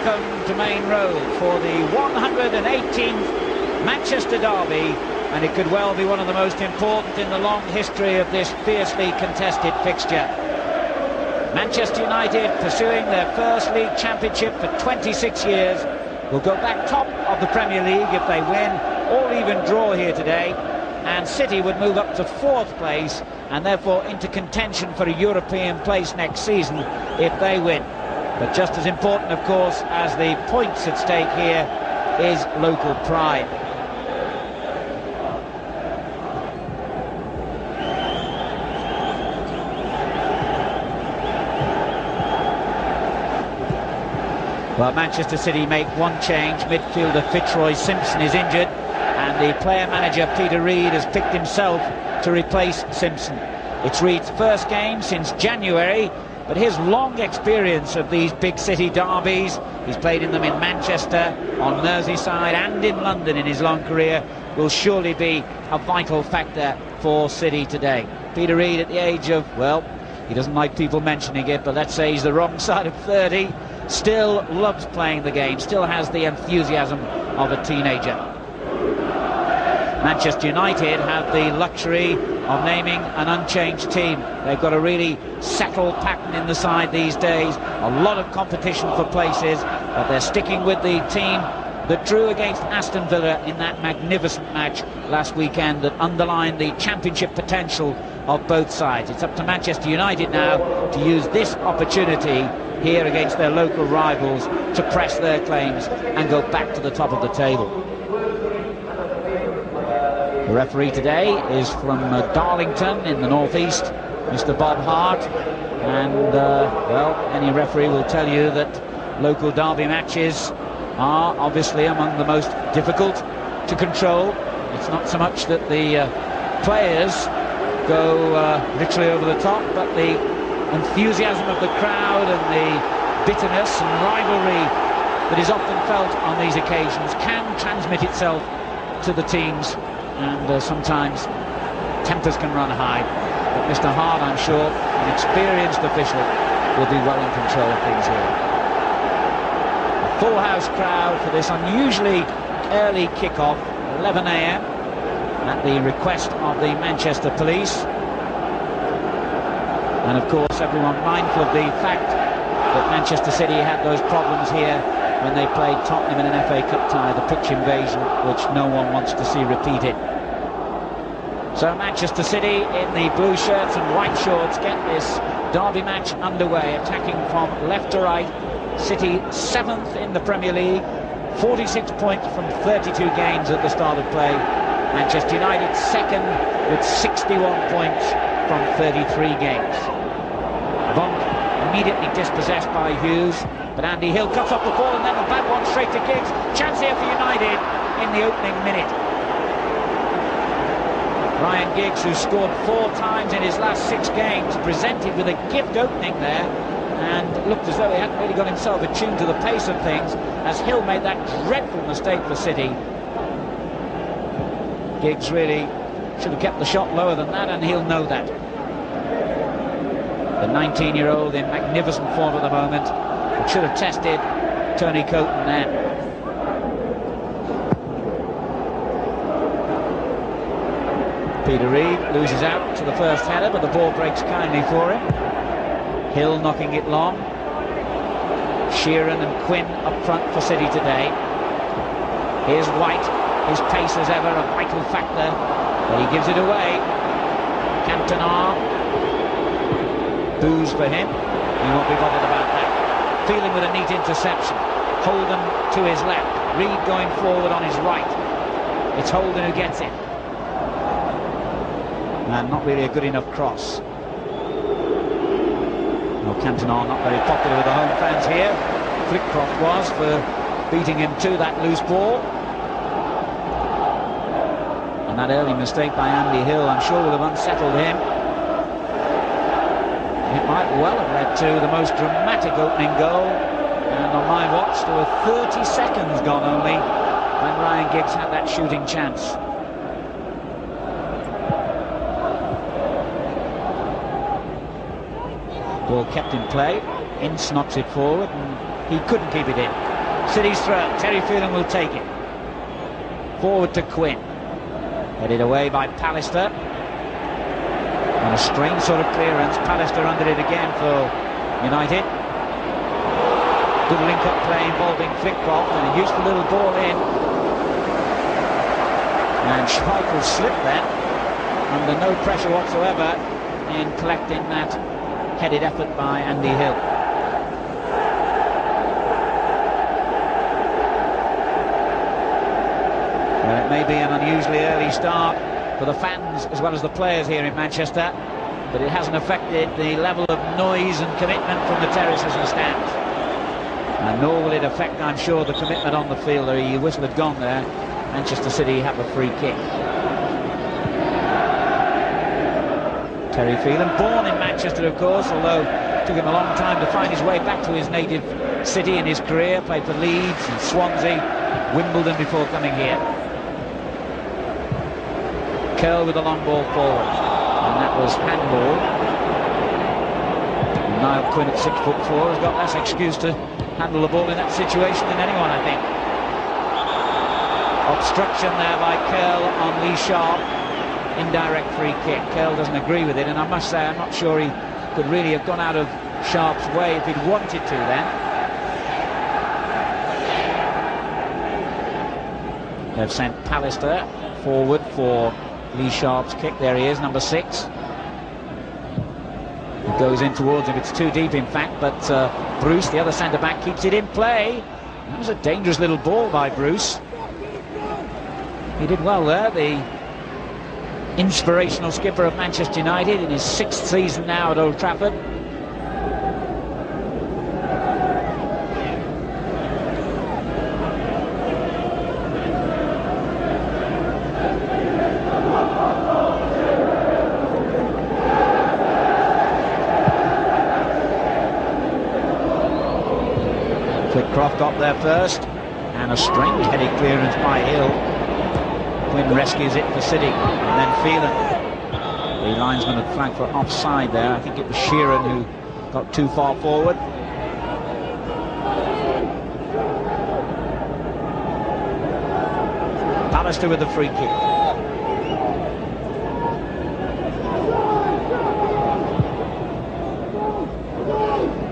welcome to Main Road for the 118th Manchester derby, and it could well be one of the most important in the long history of this fiercely contested fixture. Manchester United, pursuing their first league championship for 26 years, will go back top of the Premier League if they win, or even draw here today, and City would move up to 4th place and therefore into contention for a European place next season if they win. But just as important, of course, as the points at stake here is local pride. Well, Manchester City make one change. Midfielder Fitzroy Simpson is injured, and the player-manager Peter Reid has picked himself to replace Simpson. It's Reid's first game since January, but his long experience of these big city derbies, he's played in them in Manchester, on Merseyside and in London in his long career, will surely be a vital factor for City today. Peter Reid, at the age of, well, he doesn't like people mentioning it, but let's say he's the wrong side of 30, still loves playing the game, still has the enthusiasm of a teenager. Manchester United have the luxury of naming an unchanged team. They've got a really settled pattern in the side these days, a lot of competition for places, but they're sticking with the team that drew against Aston Villa in that magnificent match last weekend that underlined the championship potential of both sides. It's up to Manchester United now to use this opportunity here against their local rivals to press their claims and go back to the top of the table. The referee today is from Darlington in the northeast, Mr. Bob Hart, and well, any referee will tell you that local derby matches are obviously among the most difficult to control. It's not so much that the players go literally over the top, but the enthusiasm of the crowd and the bitterness and rivalry that is often felt on these occasions can transmit itself to the teams, and sometimes tempers can run high. But Mr. Hart, I'm sure, an experienced official, will be well in control of things here. A full house crowd for this unusually early kick-off, 11 AM, at the request of the Manchester Police. And of course, everyone mindful of the fact that Manchester City had those problems here when they played Tottenham in an FA Cup tie, the pitch invasion, which no one wants to see repeated. So Manchester City in the blue shirts and white shorts get this derby match underway, attacking from left to right. City 7th in the Premier League, 46 points from 32 games at the start of play. Manchester United 2nd with 61 points from 33 games. Bonk immediately dispossessed by Hughes, but Andy Hill cuts off the ball and then a bad one straight to Giggs. Chance here for United in the opening minute. Ryan Giggs, who scored 4 times in his last 6 games, presented with a gift opening there and looked as though he hadn't really got himself attuned to the pace of things as Hill made that dreadful mistake for City. Giggs really should have kept the shot lower than that, and he'll know that. The 19-year-old in magnificent form at the moment, should have tested Tony Coton then. Peter Reid loses out to the first header, but the ball breaks kindly for him. Hill knocking it long. Sheeran and Quinn up front for City today. Here's White, his pace as ever a vital factor, but he gives it away. Cantona, boos for him, he won't be bothered about that. Feeling with a neat interception. Holden to his left, Reid going forward on his right. It's Holden who gets it. And not really a good enough cross. Well, Cantona not very popular with the home fans here. Flitcroft was for beating him to that loose ball. And that early mistake by Andy Hill, I'm sure, would have unsettled him. It might well have led to the most dramatic opening goal, and on my watch there were 30 seconds gone only when Ryan Giggs had that shooting chance. Ball kept in play, Ince knocks it forward and he couldn't keep it in. City's throw. Terry Phelan will take it. Forward to Quinn. Headed away by Pallister. And a strange sort of clearance. Pallister under it again for United. Good link-up play involving Flitcroft, and a useful little ball in. And Schmeichel slipped then, under no pressure whatsoever, in collecting that headed effort by Andy Hill. Well, it may be an unusually early start for the fans as well as the players here in Manchester, but it hasn't affected the level of noise and commitment from the terraces and stands. And nor will it affect, I'm sure, the commitment on the field. The whistle had gone there. Manchester City have a free kick. Terry Phelan, born in Manchester, of course, although it took him a long time to find his way back to his native city in his career. Played for Leeds and Swansea, Wimbledon before coming here. Curl with the long ball forward, and that was handball. Niall Quinn at 6'4" has got less excuse to handle the ball in that situation than anyone, I think. Obstruction there by Curl on Lee Sharp. Indirect free kick. Curl doesn't agree with it, and I must say I'm not sure he could really have gone out of Sharp's way if he'd wanted to then. They've sent Pallister forward for Lee Sharp's kick. There he is, number 6. It goes in towards him. It's too deep, in fact, but Bruce, the other centre-back, keeps it in play. That was a dangerous little ball by Bruce. He did well there, the inspirational skipper of Manchester United in his 6th season now at Old Trafford. Flitcroft got there first, and a strange headed clearance by Hill. Quinn rescues it for City, and then Phelan. The linesman had flagged for offside there. I think it was Sheeran who got too far forward. Pallister with the free kick.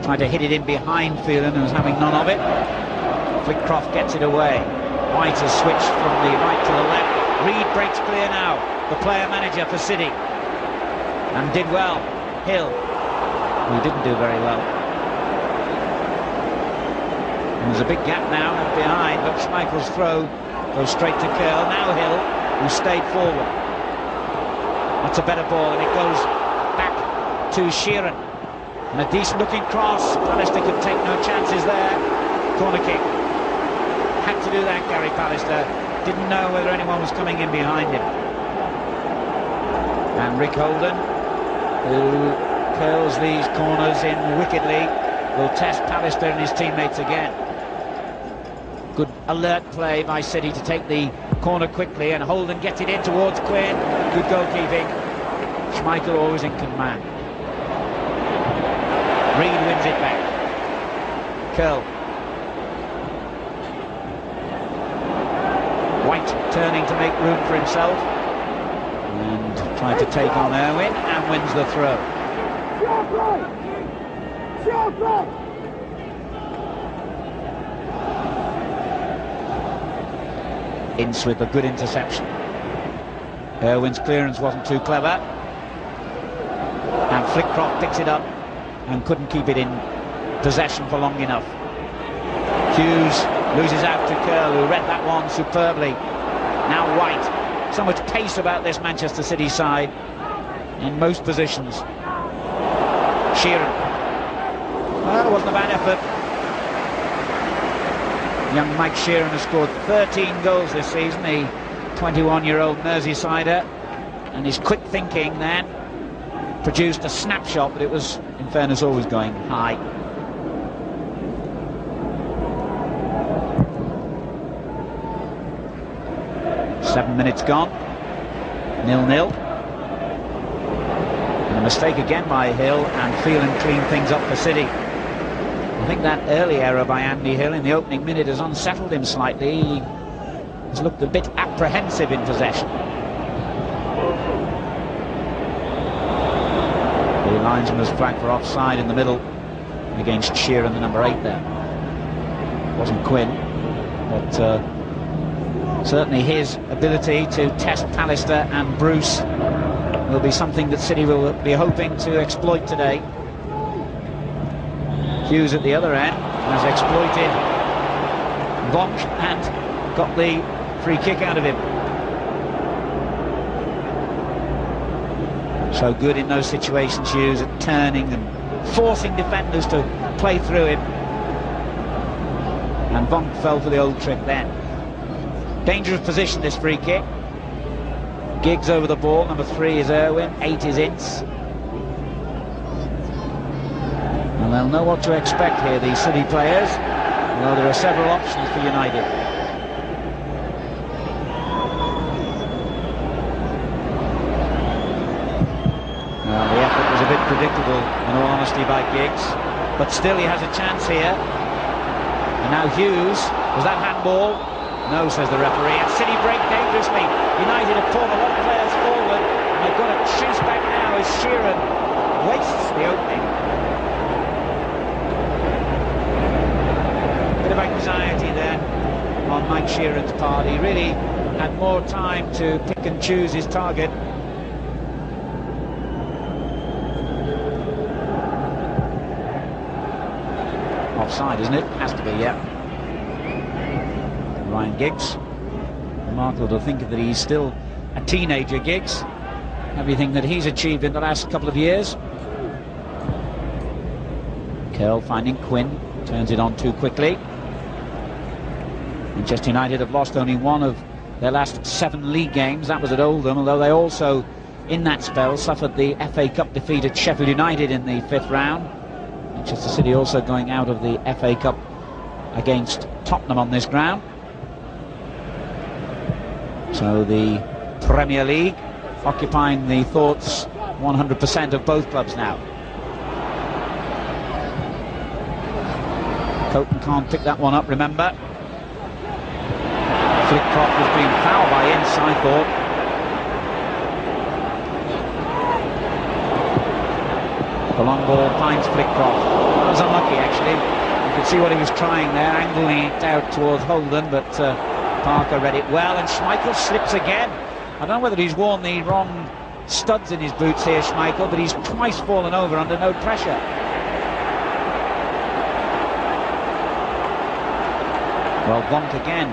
Tried to hit it in behind Phelan, who was having none of it. Flitcroft gets it away. White has switched from the right to the left. Reed breaks clear now, the player-manager for City. And did well. Hill, who didn't do very well. And there's a big gap now left behind, but Schmeichel's throw goes straight to Curl. Now Hill, who stayed forward. That's a better ball, and it goes back to Sheeran. And a decent-looking cross. Pallister could take no chances there. Corner kick. Had to do that, Gary Pallister. Didn't know whether anyone was coming in behind him. And Rick Holden, who curls these corners in wickedly, will test Pallister and his teammates again. Good alert play by City to take the corner quickly, and Holden gets it in towards Quinn. Good goalkeeping. Schmeichel always in command. Reed wins it back. Curl. White turning to make room for himself and trying to take on Irwin, and wins the throw. Ince with a good interception. Irwin's clearance wasn't too clever, and Flitcroft picks it up and couldn't keep it in possession for long enough. Hughes loses out to Curl, who read that one superbly. Now White. So much pace about this Manchester City side in most positions. Sheeran. Well, it wasn't a bad effort. Young Mike Sheeran has scored 13 goals this season, the 21-year-old Merseysider, and his quick thinking then produced a snapshot, but it was, in fairness, always going high. Seven minutes gone, 0-0. And a mistake again by Hill, and Phelan cleaned things up for City. I think that early error by Andy Hill in the opening minute has unsettled him slightly. He's looked a bit apprehensive in possession. The linesman was flagged for offside in the middle against Sheeran, the number 8 there. It wasn't Quinn, but certainly his ability to test Pallister and Bruce will be something that City will be hoping to exploit today. Hughes at the other end has exploited Vonk and got the free kick out of him. So good in those situations, Hughes, at turning and forcing defenders to play through him. And Vonk fell for the old trick then. Dangerous position, this free kick. Giggs over the ball, number 3 is Irwin, 8 is Ince. And they'll know what to expect here, these City players. Well, there are several options for United. The effort was a bit predictable, in all honesty, by Giggs. But still, he has a chance here. And now Hughes, was that handball? No, says the referee. And City break dangerously. United have pulled a lot of players forward. And they've got to chase back now as Sheeran wastes the opening. Bit of anxiety there on Mike Sheeran's part. He really had more time to pick and choose his target. Offside, isn't it? Has to be, yeah. Ryan Giggs. Remarkable to think that he's still a teenager, Giggs. Everything that he's achieved in the last couple of years. Curl finding Quinn, turns it on too quickly. Manchester United have lost only one of their last 7 league games. That was at Oldham, although they also, in that spell, suffered the FA Cup defeat at Sheffield United in the 5th round. Manchester City also going out of the FA Cup against Tottenham on this ground. So the Premier League occupying the thoughts 100% of both clubs now. Coton can't pick that one up, remember. Flitcroft was being fouled by Ince, I thought. The long ball finds Flitcroft. That was unlucky, actually. You could see what he was trying there, angling it out towards Holden, but Parker read it well, and Schmeichel slips again. I don't know whether he's worn the wrong studs in his boots here, Schmeichel, but he's twice fallen over under no pressure. Well, Vonk again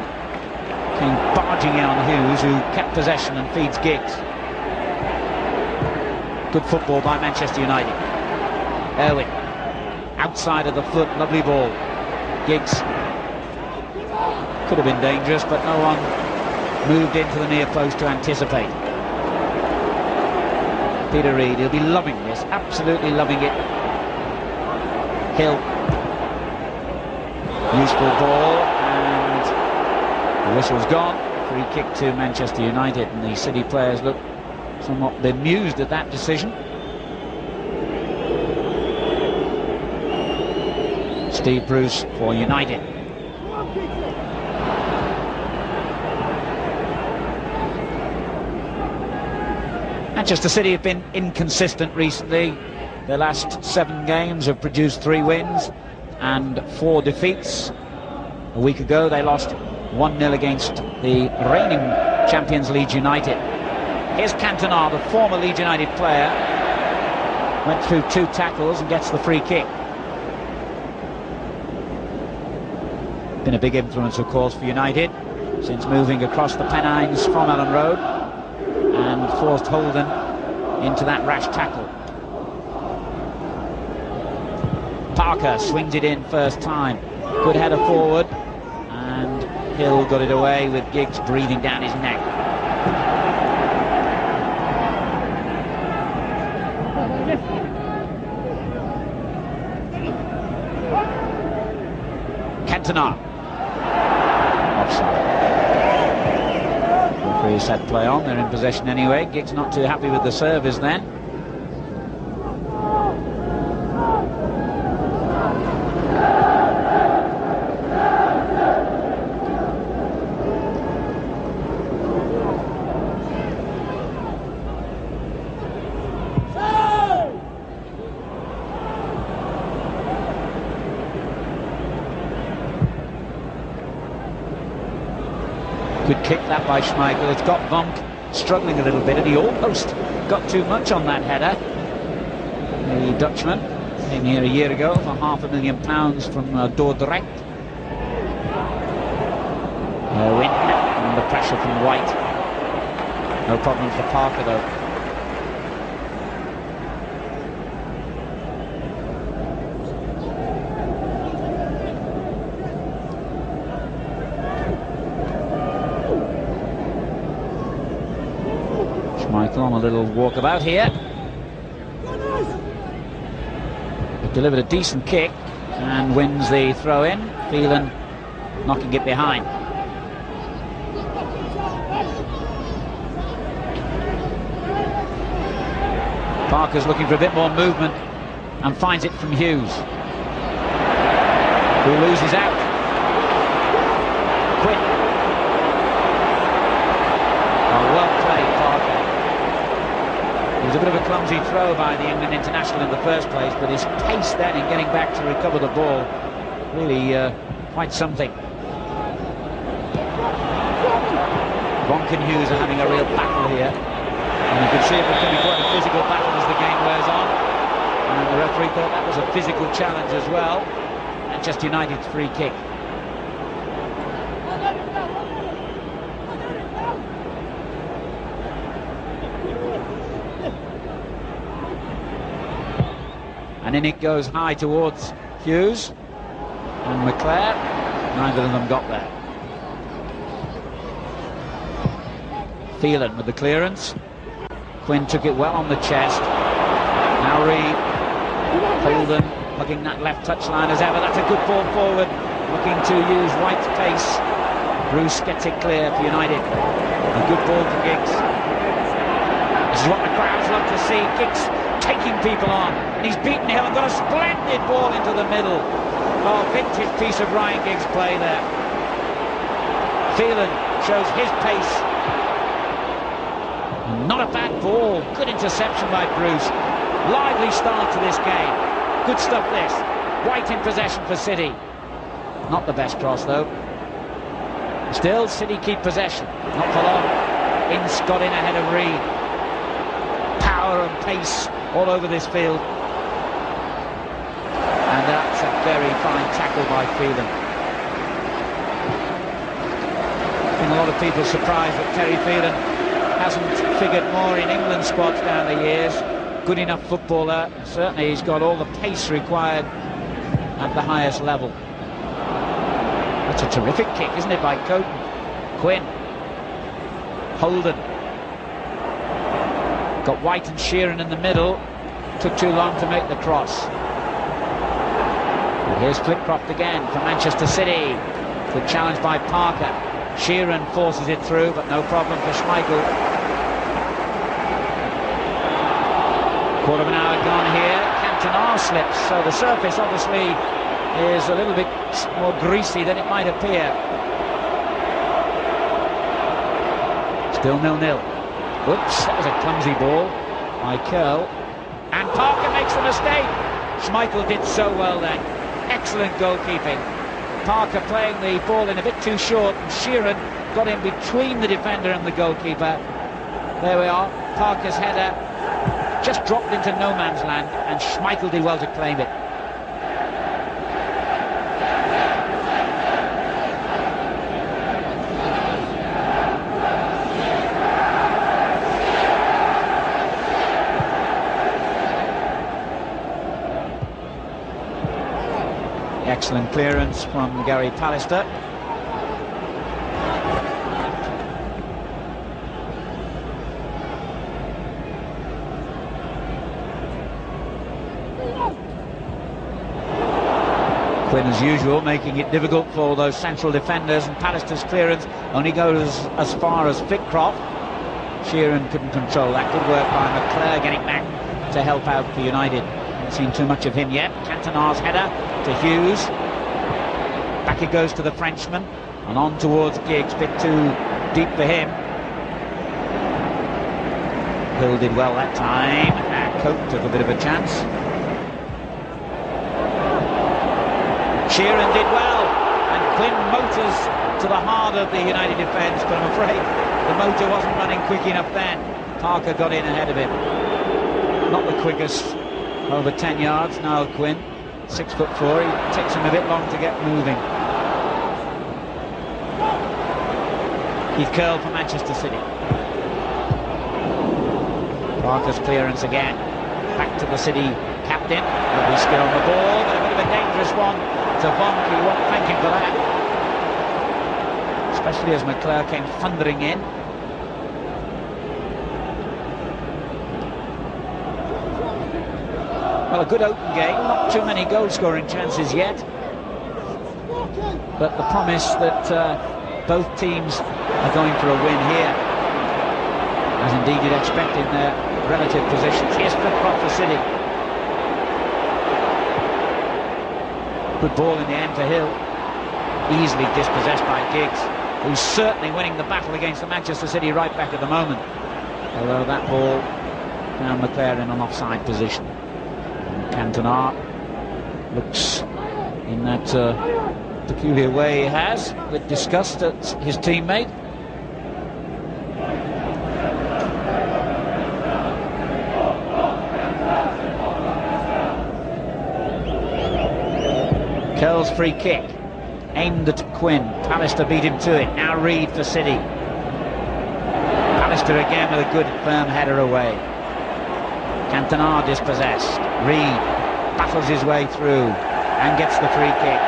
came barging in on Hughes, who kept possession and feeds Giggs. Good football by Manchester United. Irwin, outside of the foot, lovely ball. Giggs could have been dangerous, but no one moved into the near post to anticipate. Peter Reid, he'll be loving this, absolutely loving it. Hill, useful ball, and the whistle's gone. Free kick to Manchester United, and the City players look somewhat bemused at that decision. Steve Bruce for United. Manchester City have been inconsistent recently. Their last 7 games have produced 3 wins and 4 defeats. A week ago they lost 1-0 against the reigning champions Leeds United. Here's Cantona, the former Leeds United player. Went through 2 tackles and gets the free kick. Been a big influence, of course, for United since moving across the Pennines from Ellen Road and forced Holden into that rash tackle. Parker swings it in first time. Good header forward, and Hill got it away with Giggs breathing down his neck. Cantona. Offside. Referee said play on, they're in possession anyway. Giggs not too happy with the service then. Good kick that by Schmeichel. It's got Vonk struggling a little bit, and he almost got too much on that header. The Dutchman came here a year ago for £500,000 from Dordrecht. Win under pressure from White. No problem for Parker though. Schmeichel on a little walkabout here. But delivered a decent kick and wins the throw-in. Phelan knocking it behind. Parker's looking for a bit more movement and finds it from Hughes, who loses out. Quinn. Oh, well played, Parker. It was a bit of a clumsy throw by the England international in the first place, but his pace then in getting back to recover the ball, really quite something. Vonk and Hughes are having a real battle here. And you can see it becoming quite a physical battle as the game wears on. And the referee thought that was a physical challenge as well. Manchester United's free kick. And in it goes high towards Hughes and McClare. Neither of them got there. Phelan with the clearance. Quinn took it well on the chest. Lowry, Holden hugging that left touchline as ever. That's a good ball forward, looking to use White's pace. Bruce gets it clear for United. A good ball to Giggs. This is what the crowds love to see. Giggs taking people on, and he's beaten Hill and got a splendid ball into the middle. Oh, vintage piece of Ryan Giggs' play there. Phelan shows his pace. Not a bad ball, good interception by Bruce. Lively start to this game. Good stuff this. White in possession for City. Not the best cross though. Still, City keep possession. Not for long. Ince got in ahead of Reed. Power and pace all over this field. And that's a very fine tackle by Phelan. I think a lot of people surprised that Terry Phelan hasn't figured more in England squads down the years. Good enough footballer. Certainly he's got all the pace required at the highest level. That's a terrific kick, isn't it, by Coton? Quinn. Holden. Got White and Sheeran in the middle. Took too long to make the cross. And here's Flitcroft again for Manchester City. Good challenge by Parker. Sheeran forces it through, but no problem for Schmeichel. Quarter of an hour gone here. Cantona slips, so the surface obviously is a little bit more greasy than it might appear. Still 0-0. Whoops, that was a clumsy ball by Curl. And Parker makes the mistake. Schmeichel did so well then. Excellent goalkeeping. Parker playing the ball in a bit too short, and Sheeran got in between the defender and the goalkeeper. There we are. Parker's header just dropped into no man's land, and Schmeichel did well to claim it. Excellent clearance from Gary Pallister. Quinn, as usual, making it difficult for those central defenders, and Pallister's clearance only goes as far as Flitcroft. Sheeran couldn't control that. Good work by McClare getting back to help out for United. Haven't seen too much of him yet. Cantona's header to Hughes. Back it goes to the Frenchman, and on towards Giggs. Bit too deep for him. Hill did well that time. Cope took a bit of a chance. Sheeran did well, and Quinn motors to the heart of the United defence, but I'm afraid the motor wasn't running quick enough then. Parker got in ahead of him. Not the quickest, over 10 yards. Niall Quinn, 6'4", he takes him a bit long to get moving. Keith Curl for Manchester City. Parker's clearance again. Back to the City captain. Lovely skill on the ball, but a bit of a dangerous one to Vonk. You won't thank him for that. Especially as McClure came thundering in. Well, a good open game, not too many goal-scoring chances yet, but the promise that both teams are going for a win here, as indeed you'd expect in their relative positions. Here's Flitcroft for City. Good ball in the end to Hill, easily dispossessed by Giggs, who's certainly winning the battle against the Manchester City right back at the moment, although that ball found McClure in an offside position. Cantona looks in that peculiar way he has, with disgust at his teammate. Curl's free kick, aimed at Quinn. Pallister beat him to it. Now Reid for City. Pallister again with a good firm header away. Cantona dispossessed. Reid battles his way through and gets the free kick.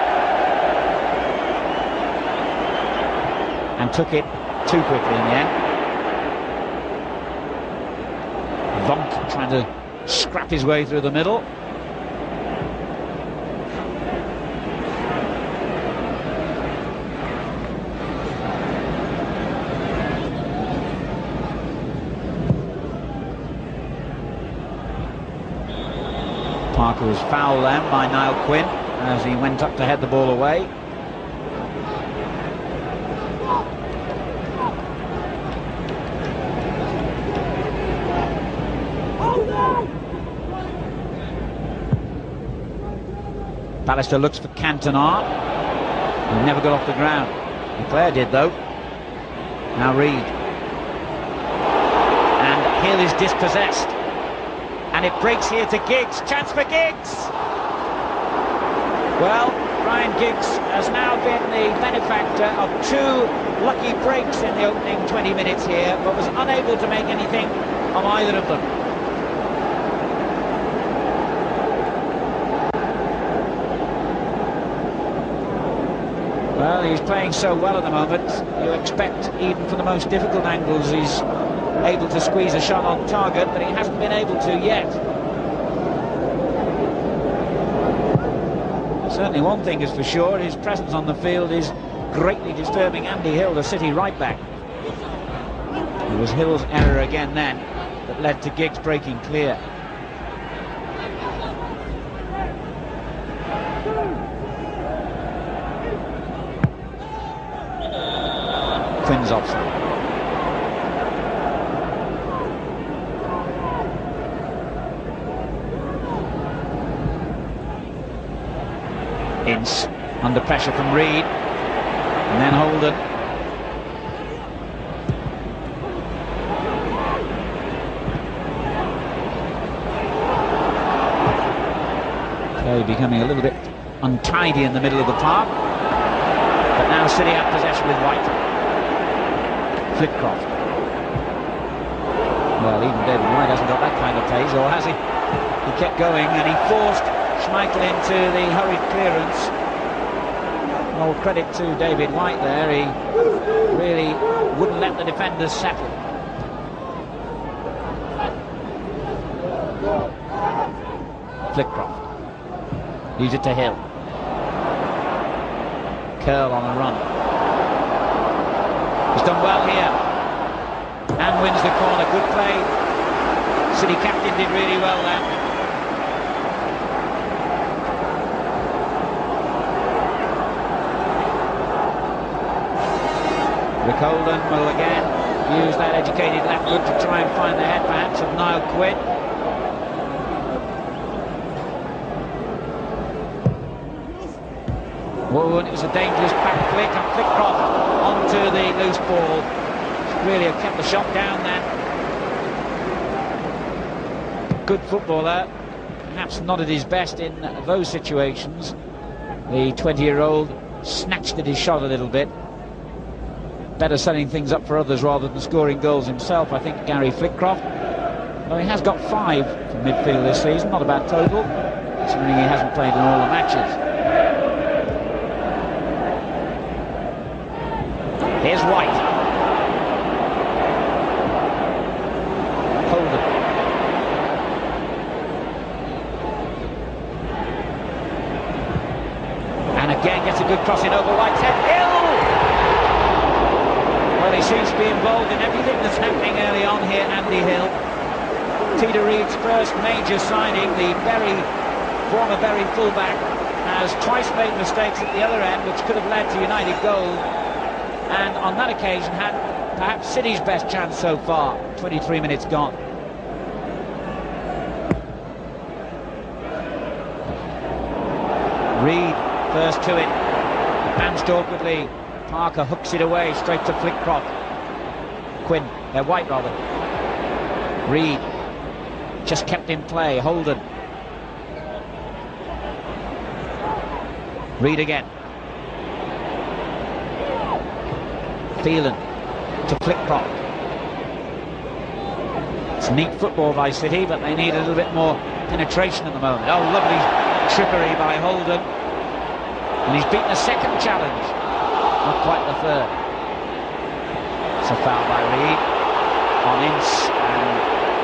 And took it too quickly in the end. Vonk trying to scrap his way through the middle. Parker was fouled then by Niall Quinn as he went up to head the ball away. Pallister looks for Cantona, who never got off the ground. McClure did though. Now Reid. And Hill is dispossessed. And it breaks here to Giggs. Chance for Giggs! Well, Ryan Giggs has now been the benefactor of two lucky breaks in the opening 20 minutes here, but was unable to make anything of either of them. Well, he's playing so well at the moment, you expect even from the most difficult angles he's able to squeeze a shot on target, but he hasn't been able to yet. Certainly one thing is for sure, his presence on the field is greatly disturbing Andy Hill, the City right back. It was Hill's error again then that led to Giggs breaking clear. Quinn's offside. Ince under pressure from Reid, and then Holden. Play becoming a little bit untidy in the middle of the park, but now City have possession with White. Flitcroft. Well, even David White hasn't got that kind of pace, or has he? He kept going and he forced Schmeichel into the hurried clearance. All credit to David White there, he really wouldn't let the defenders settle. Flitcroft leaves it to Hill. Curl on a run. He's done well here and wins the corner. Good play. City captain did really well there. Rick Holden will again use that educated left foot to try and find the head perhaps of Niall Quinn. Oh, and it was a dangerous back flick, and Flickcroft onto the loose ball. Really have kept the shot down then. Good footballer, perhaps not at his best in those situations. The 20-year-old snatched at his shot a little bit. Better setting things up for others rather than scoring goals himself, I think, Gary Flickcroft. Well, he has got 5 from midfield this season, not a bad total, considering he hasn't played in all the matches. Here's White. Holden. And again gets a good crossing over White's head. Hill! Well, he seems to be involved in everything that's happening early on here, Andy Hill. Peter Reid's first major signing, the former Bury fullback, has twice made mistakes at the other end, which could have led to United goal. And on that occasion had perhaps City's best chance so far. 23 minutes gone. Reid first to it, bounced awkwardly. Parker hooks it away straight to Flickcroft. White rather. Reid just kept in play. Holden. Reid again. Phelan to Flickcroft. It's neat football by City, but they need a little bit more penetration at the moment. Oh, lovely trickery by Holden. And he's beaten a second challenge. Not quite the third. It's a foul by Reid on Ince, and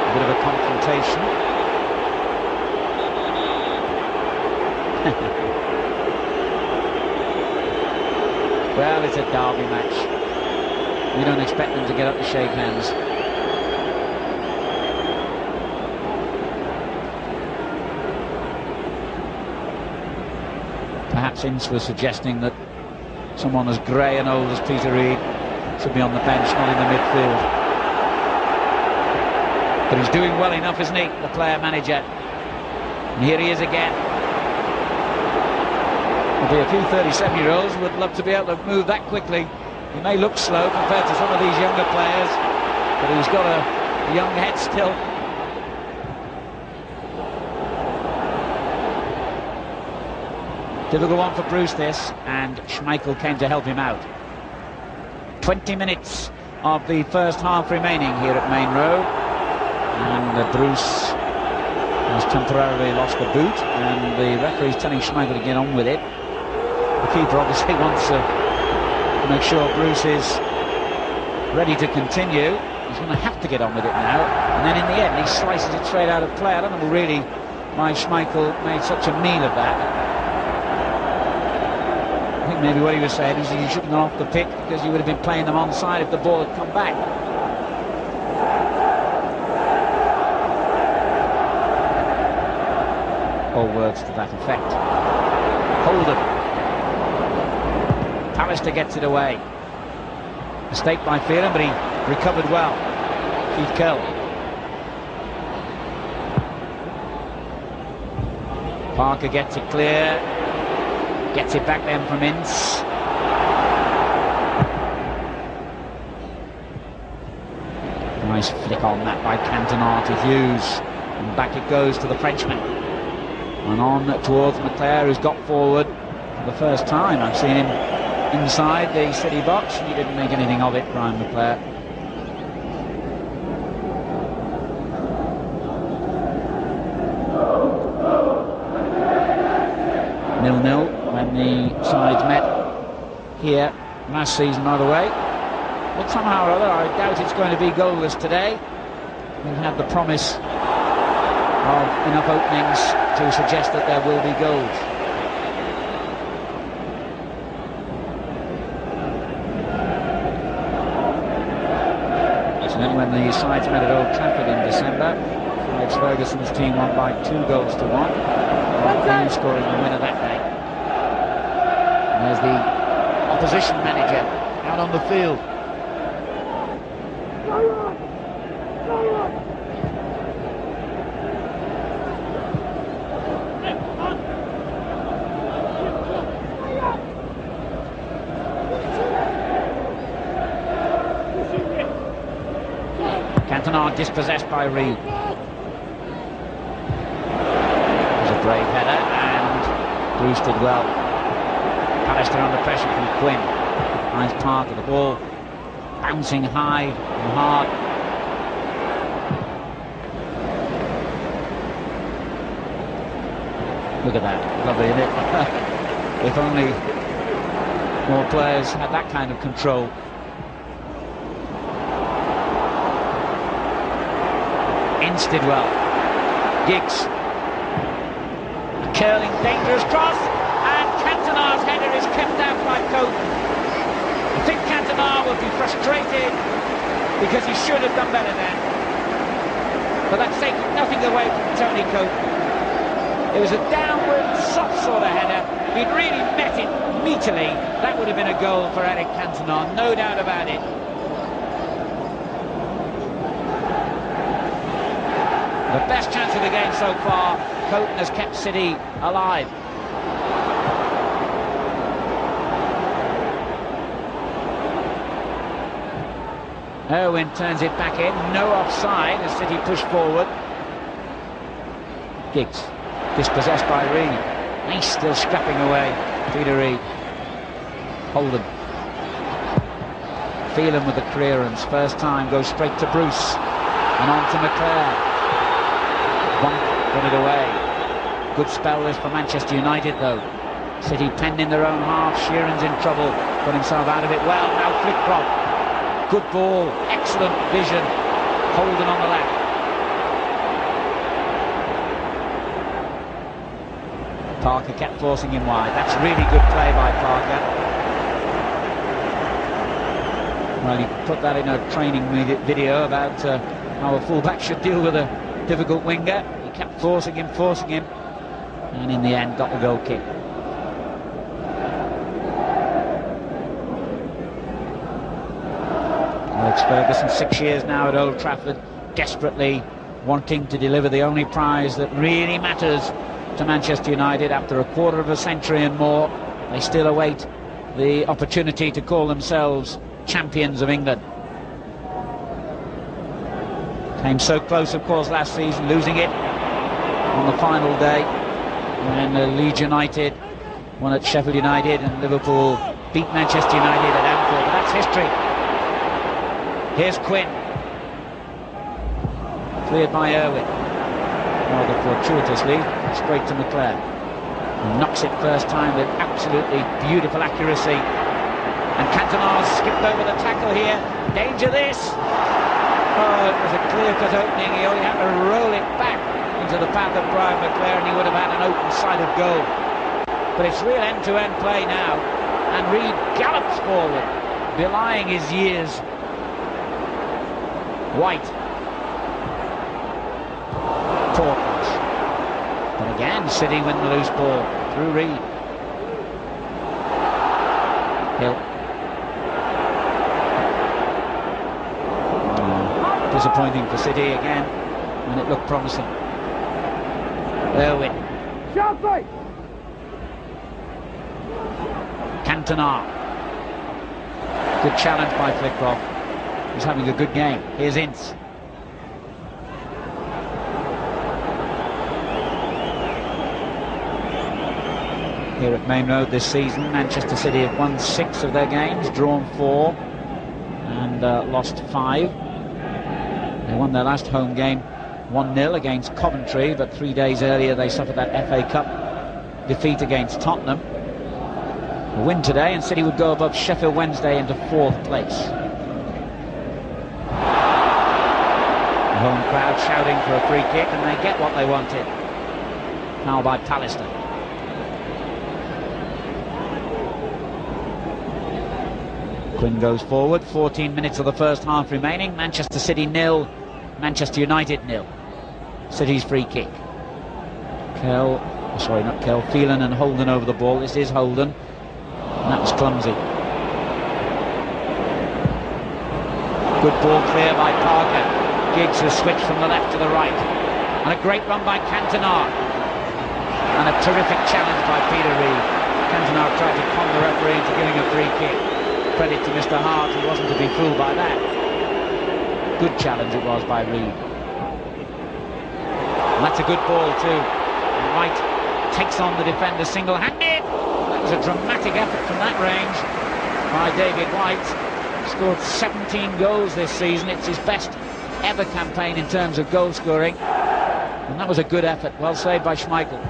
a bit of a confrontation. Well, it's a derby match. We don't expect them to get up to shake hands. Perhaps Ince was suggesting that someone as grey and old as Peter Reid should be on the bench, not in the midfield. But he's doing well enough, isn't he, the player-manager? And here he is again. There'll be a few 37-year-olds who would love to be able to move that quickly. He may look slow compared to some of these younger players, but he's got a young head still. Difficult one for Bruce, this, and Schmeichel came to help him out. 20 minutes of the first half remaining here at Main Road, and Bruce has temporarily lost the boot, and the referee's telling Schmeichel to get on with it. The keeper obviously wants to make sure Bruce is ready to continue. He's going to have to get on with it now, and then in the end he slices it straight out of play. I don't know really why Schmeichel made such a meal of that. I think maybe what he was saying is he shouldn't have gone off the pitch because you would have been playing them onside if the ball had come back. Or words to that effect. Holden. Pallister gets it away. Mistake by Phelan, but he recovered well. Keith Curl. Parker gets it clear. Gets it back then from Ince. Nice flick on that by Cantona to Hughes. And back it goes to the Frenchman. And on towards McClare, who's got forward for the first time. I've seen him inside the City box. He didn't make anything of it, Brian McClare. Nil-nil when the sides met here last season, by the way. But somehow or other, I doubt it's going to be goalless today. We've had the promise of enough openings to suggest that there will be goals. Incidentally, when the sides met at Old Trafford in December, Alex Ferguson's team won by 2-1, and scoring the winner that day. And there's the opposition manager out on the field. Cantona dispossessed by Reed. It was a brave header and Bruce did well. Pallister under pressure from Quinn. Nice part of the ball, bouncing high and hard. Look at that, lovely, isn't it? If only more players had that kind of control. Ince did well. Giggs. A curling, dangerous cross, and Cantona's header is kept out by Coates. I think Cantona will be frustrated because he should have done better then. But that's taking nothing away from Tony Coates. It was a downward, soft sort of header. He'd really met it meaty. That would have been a goal for Eric Cantona, no doubt about it. The best chance of the game so far. Coates has kept City alive. Irwin turns it back in, no offside as City push forward. Giggs, dispossessed by Reed. He's still scrapping away. Peter Reed. Holden. Phelan with the clearance. First time goes straight to Bruce. And on to McClare. Got it away. Good spell this for Manchester United though. City penned in their own half. Sheeran's in trouble. Got himself out of it well. Now Flitcroft. Good ball. Excellent vision. Holden on the left. Parker kept forcing him wide. That's really good play by Parker. Well, he put that in a training video about how a fullback should deal with a difficult winger. He kept forcing him, and in the end got the goal kick. Alex Ferguson, 6 years now at Old Trafford, desperately wanting to deliver the only prize that really matters to Manchester United. After a quarter of a century and more, they still await the opportunity to call themselves champions of England. Came so close, of course, last season, losing it on the final day when Leeds United won at Sheffield United and Liverpool beat Manchester United at Anfield. But that's history. Here's Quinn. Cleared by Irwin. Rather fortuitously, straight to McClare. He knocks it first time with absolutely beautiful accuracy. And Cantona's skipped over the tackle here. Danger this! Oh, it was a clear-cut opening. He only had to roll it back into the path of Brian McClare and he would have had an open side of goal. But it's real end-to-end play now. And Reed gallops forward, belying his years. White. Poor pass. But again, City win the loose ball through Reed. Hill. Disappointing for City again, and it looked promising. Irwin. Cantona. Good challenge by Flitcroft. He's having a good game. Here's Ince. Here at Main Road this season, Manchester City have won 6 of their games, drawn 4, and lost 5. They won their last home game 1-0 against Coventry, but 3 days earlier they suffered that FA Cup defeat against Tottenham. A win today and City would go above Sheffield Wednesday into 4th place. The home crowd shouting for a free kick and they get what they wanted. Foul by Pallister. Quinn goes forward. 14 minutes of the first half remaining. Manchester City 0, Manchester United 0. City's free kick. Phelan and Holden over the ball. This is Holden. And that was clumsy. Good ball clear by Parker. Giggs has switched from the left to the right. And a great run by Cantona. And a terrific challenge by Peter Reed. Cantona tried to con the referee into giving a free kick. Credit to Mr. Hart, he wasn't to be fooled by that. good challenge it was by Reed. And that's a good ball too. And White takes on the defender single-handed. That was a dramatic effort from that range by David White. Scored 17 goals this season. It's his best ever campaign in terms of goal scoring. And that was a good effort. Well saved by Schmeichel.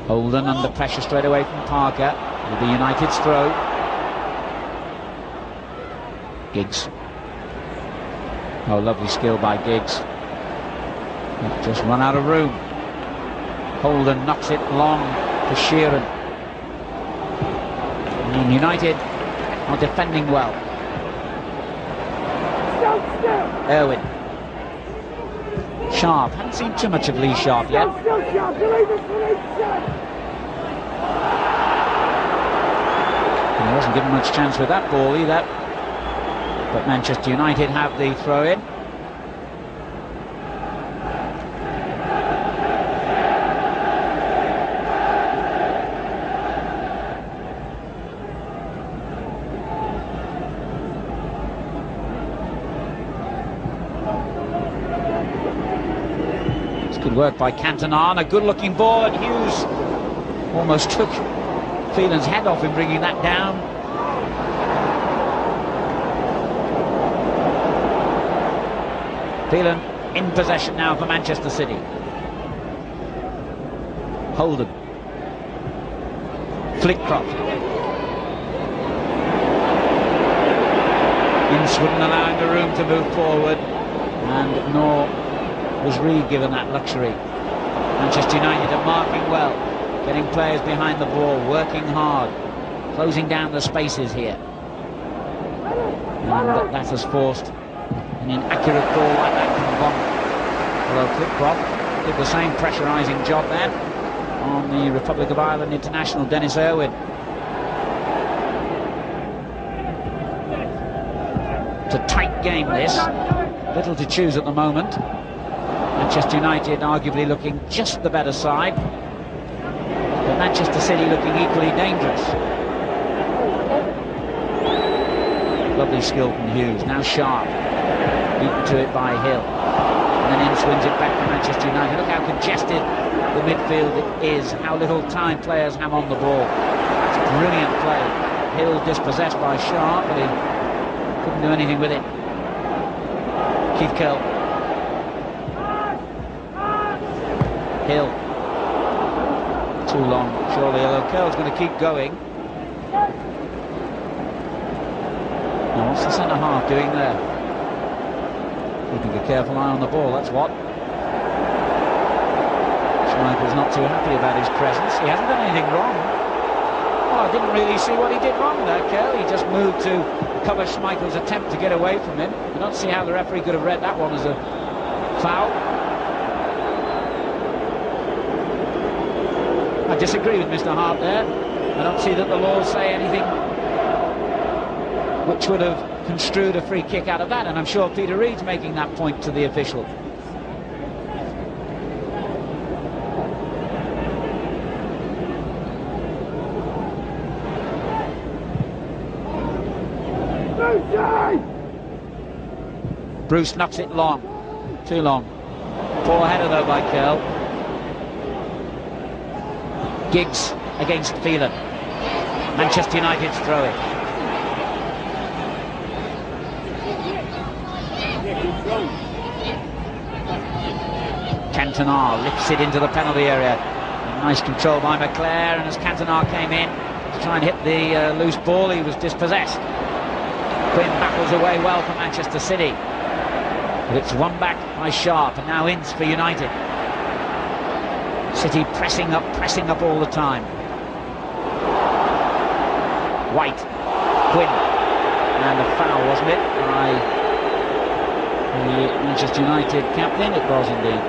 Holden under pressure straight away from Parker. It'll be United's throw. Giggs. Oh, lovely skill by Giggs. Just run out of room. Holden knocks it long to Sheeran. And United are defending well. Irwin. Sharp. Haven't seen too much of Lee Sharp yet. He wasn't given much chance with that ball either. But Manchester United have the throw-in. Good work by Cantona, and a good-looking ball, and Hughes almost took Phelan's head off in bringing that down. Phelan in possession now for Manchester City. Holden. Flitcroft. Ince wouldn't allow him the room to move forward, and nor was Reed given that luxury. Manchester United are marking well, getting players behind the ball, working hard, closing down the spaces here. And that has forced an inaccurate ball like that from Bond. Although Flitcroft did the same pressurising job then on the Republic of Ireland international Dennis Irwin. It's a tight game this, little to choose at the moment. Manchester United arguably looking just the better side, but Manchester City looking equally dangerous. Lovely skill from Hughes, now Sharp, beaten to it by Hill, and then in swings it back to Manchester United. Look how congested the midfield is, how little time players have on the ball. That's brilliant play. Hill dispossessed by Sharp, but he couldn't do anything with it. Keith Curl. Hill. Too long, surely, although Curl's going to keep going. Now, what's the centre-half doing there? Keeping a careful eye on the ball, that's what. Schmeichel's not too happy about his presence. He hasn't done anything wrong. Oh, I didn't really see what he did wrong there, Curl. He just moved to cover Schmeichel's attempt to get away from him. I don't see how the referee could have read that one as a foul. I disagree with Mr. Hart there. I don't see that the laws say anything which would have construed a free kick out of that, and I'm sure Peter Reid's making that point to the official. Bruce knocks it long. Too long. Poor header though by Curl. Giggs against Phelan. Manchester United's throw-in. Cantona lifts it into the penalty area. Nice control by McClare, and as Cantona came in to try and hit the loose ball, he was dispossessed. Quinn battles away well for Manchester City. But it's won back by Sharp, and now Ince for United. City pressing up all the time. White, Quinn, and a foul, wasn't it, by the Manchester United captain? It was indeed.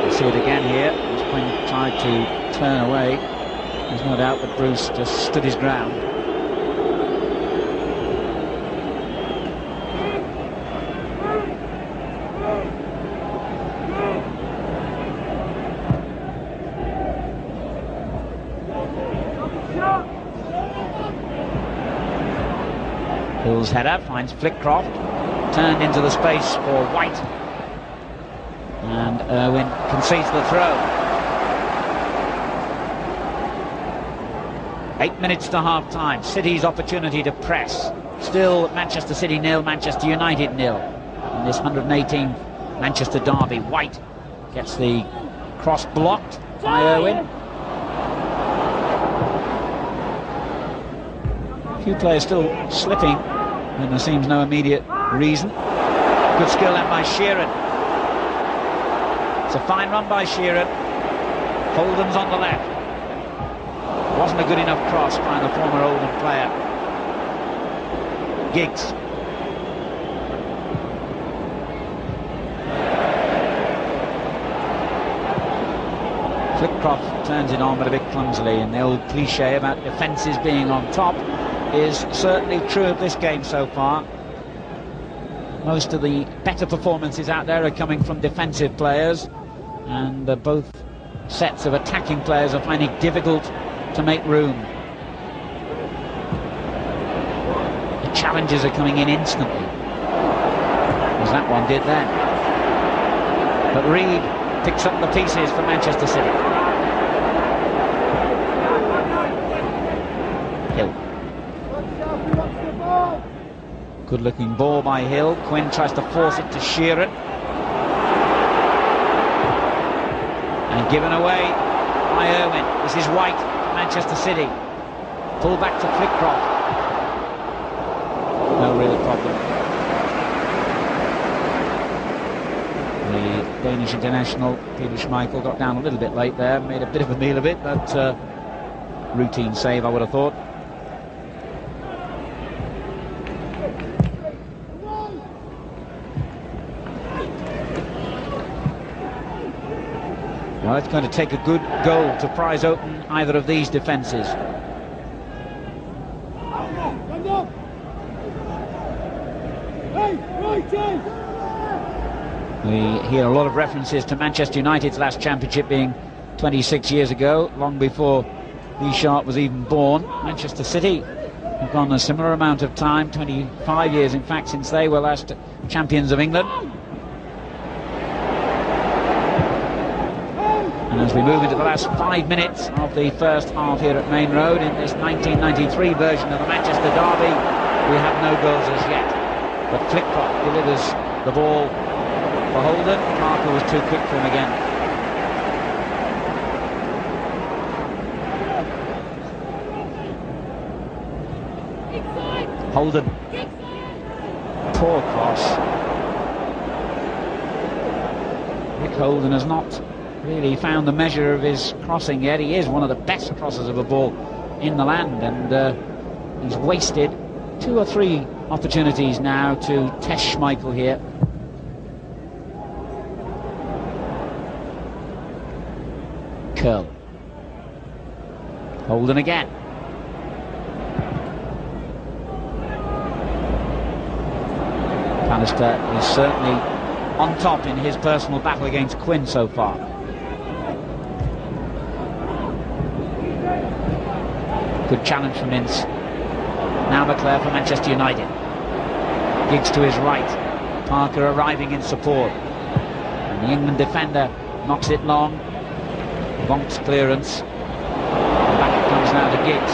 You see it again here, as Quinn tried to turn away. There's no doubt that Bruce just stood his ground. Hill's header finds Flitcroft, turned into the space for White, and Irwin concedes the throw. 8 minutes to half-time. City's opportunity to press. Still Manchester City 0, Manchester United 0. In this 118th Manchester derby, White gets the cross blocked by Irwin. A few players still slipping, and there seems no immediate reason. Good skill then by Sheeran. It's a fine run by Sheeran. Holden's on the left. Wasn't a good enough cross by the former Oldham player. Giggs. Flitcroft turns it on, but a bit clumsily, and the old cliche about defences being on top is certainly true of this game so far. Most of the better performances out there are coming from defensive players, and both sets of attacking players are finding it difficult to make room. The challenges are coming in instantly, as that one did then. But Reed picks up the pieces for Manchester City. Hill. Good looking ball by Hill. Quinn tries to force it to Sheeran. And given away by Irwin. This is White, Manchester City. Pull back to Flitcroft. No real problem. The Danish international, Peter Schmeichel, got down a little bit late there. Made a bit of a meal of it, but routine save, I would have thought. Well, it's going to take a good goal to prise open either of these defences. We hear a lot of references to Manchester United's last championship being 26 years ago, long before Lee Sharp was even born. Manchester City have gone a similar amount of time, 25 years in fact, since they were last champions of England. And as we move into the last 5 minutes of the first half here at Main Road in this 1993 version of the Manchester derby, we have no goals as yet. But Flitcroft delivers the ball for Holden. Parker was too quick for him again. Holden. Poor cross. Rick Holden has not really found the measure of his crossing yet. He is one of the best crossers of a ball in the land, and he's wasted 2 or 3 opportunities now to test Schmeichel here. Curl. Holden again. Bannister is certainly on top in his personal battle against Quinn so far. Good challenge from Ince. Now McClare for Manchester United. Giggs to his right. Parker arriving in support. And the England defender knocks it long. Vonk's clearance. And back it comes now to Giggs.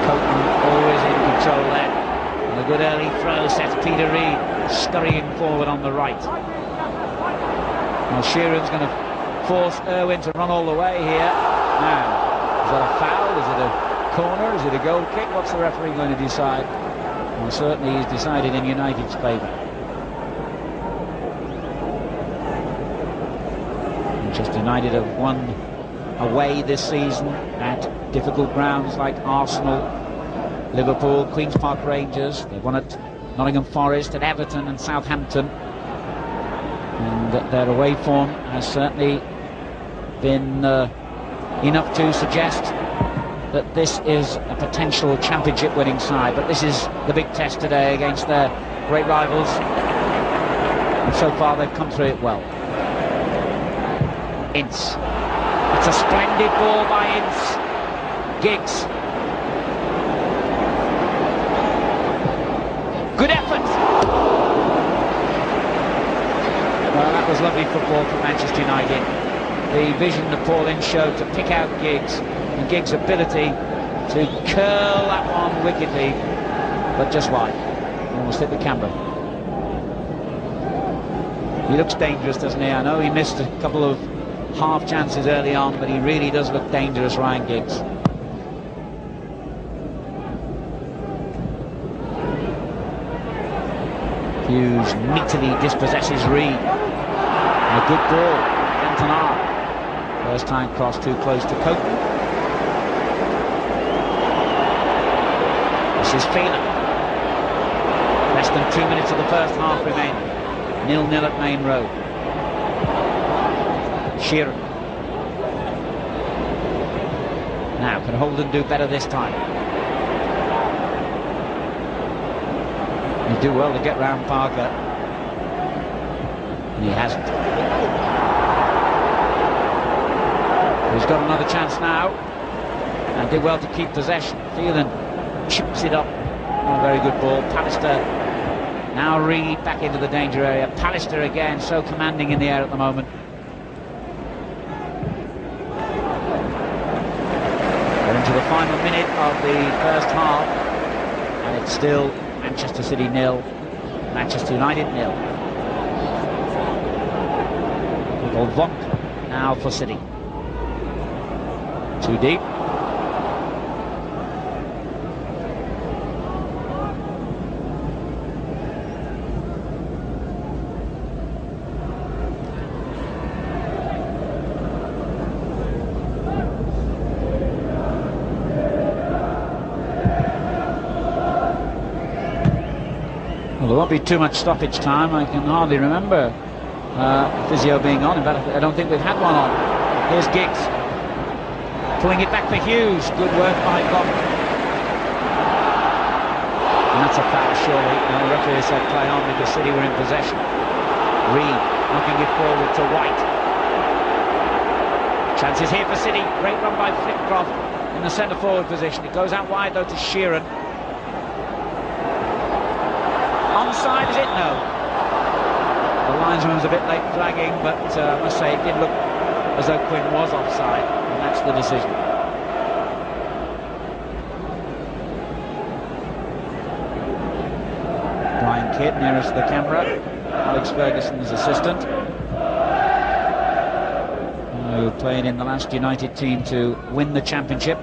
Coton always in control there. And a good early throw sets Peter Reed scurrying forward on the right. Well, Sheeran's going to force Irwin to run all the way here. Now, is that a foul? Is it a corner? Is it a goal kick? What's the referee going to decide? Well, certainly he's decided in United's favour. Manchester United have won away this season at difficult grounds like Arsenal, Liverpool, Queen's Park Rangers. They've won at Nottingham Forest, at Everton and Southampton. And their away form has certainly been enough to suggest that this is a potential championship winning side. But this is the big test today against their great rivals. And so far they've come through it well. Ince. It's a splendid ball by Ince. Giggs. Good effort. Well, that was lovely football from Manchester United. The vision that Paul Ince showed to pick out Giggs, and Giggs' ability to curl that one wickedly, but just wide. Almost hit the camera. He looks dangerous, doesn't he? I know he missed a couple of half chances early on, but he really does look dangerous, Ryan Giggs. Hughes neatly dispossesses Reed. And a good ball, Cantona. First time cross too close to Cope. This is Phelan. Less than 2 minutes of the first half remaining. 0-0 at Main Road. Sheeran. Now, can Holden do better this time? He'll do well to get round Parker. And he hasn't. He's got another chance now. And did well to keep possession. Phelan chips it up. Not a very good ball. Pallister. Now Reed back into the danger area. Pallister again, so commanding in the air at the moment. We're into the final minute of the first half, and it's still Manchester City 0, Manchester United 0. Little Vonk now for City. Too deep. Well, there won't be too much stoppage time. I can hardly remember physio being on. In fact, I don't think we've had one on. Here's Giggs. Pulling it back for Hughes. Good work by Bob. And that's a foul, surely. And the referee said play on because City were in possession. Reed knocking it forward to White. Chances here for City. Great run by Flitcroft in the centre forward position. It goes out wide though to Sheeran. Onside, is it? No. The linesman's a bit late flagging, but I must say it did look as though Quinn was offside, and that's the decision. Brian Kidd nearest the camera, Alex Ferguson's assistant, who played in the last United team to win the championship.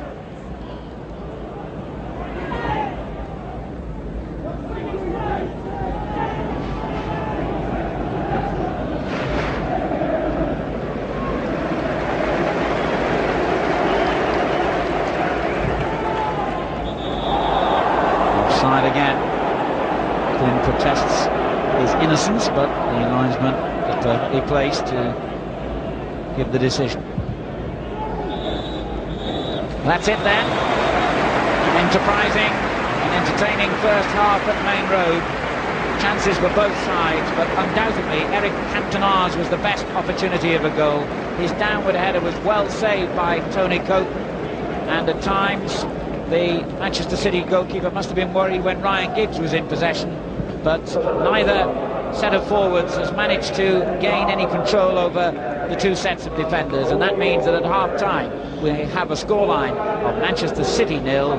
Again, Quinn protests his innocence, but the linesman is perfectly placed to give the decision. That's it then. An enterprising and entertaining first half at Main Road. Chances for both sides, but undoubtedly Eric Cantona's was the best opportunity of a goal. His downward header was well saved by Tony Cope, and at times the Manchester City goalkeeper must have been worried when Ryan Giggs was in possession, but neither set of forwards has managed to gain any control over the two sets of defenders, and that means that at half-time we have a scoreline of Manchester City 0,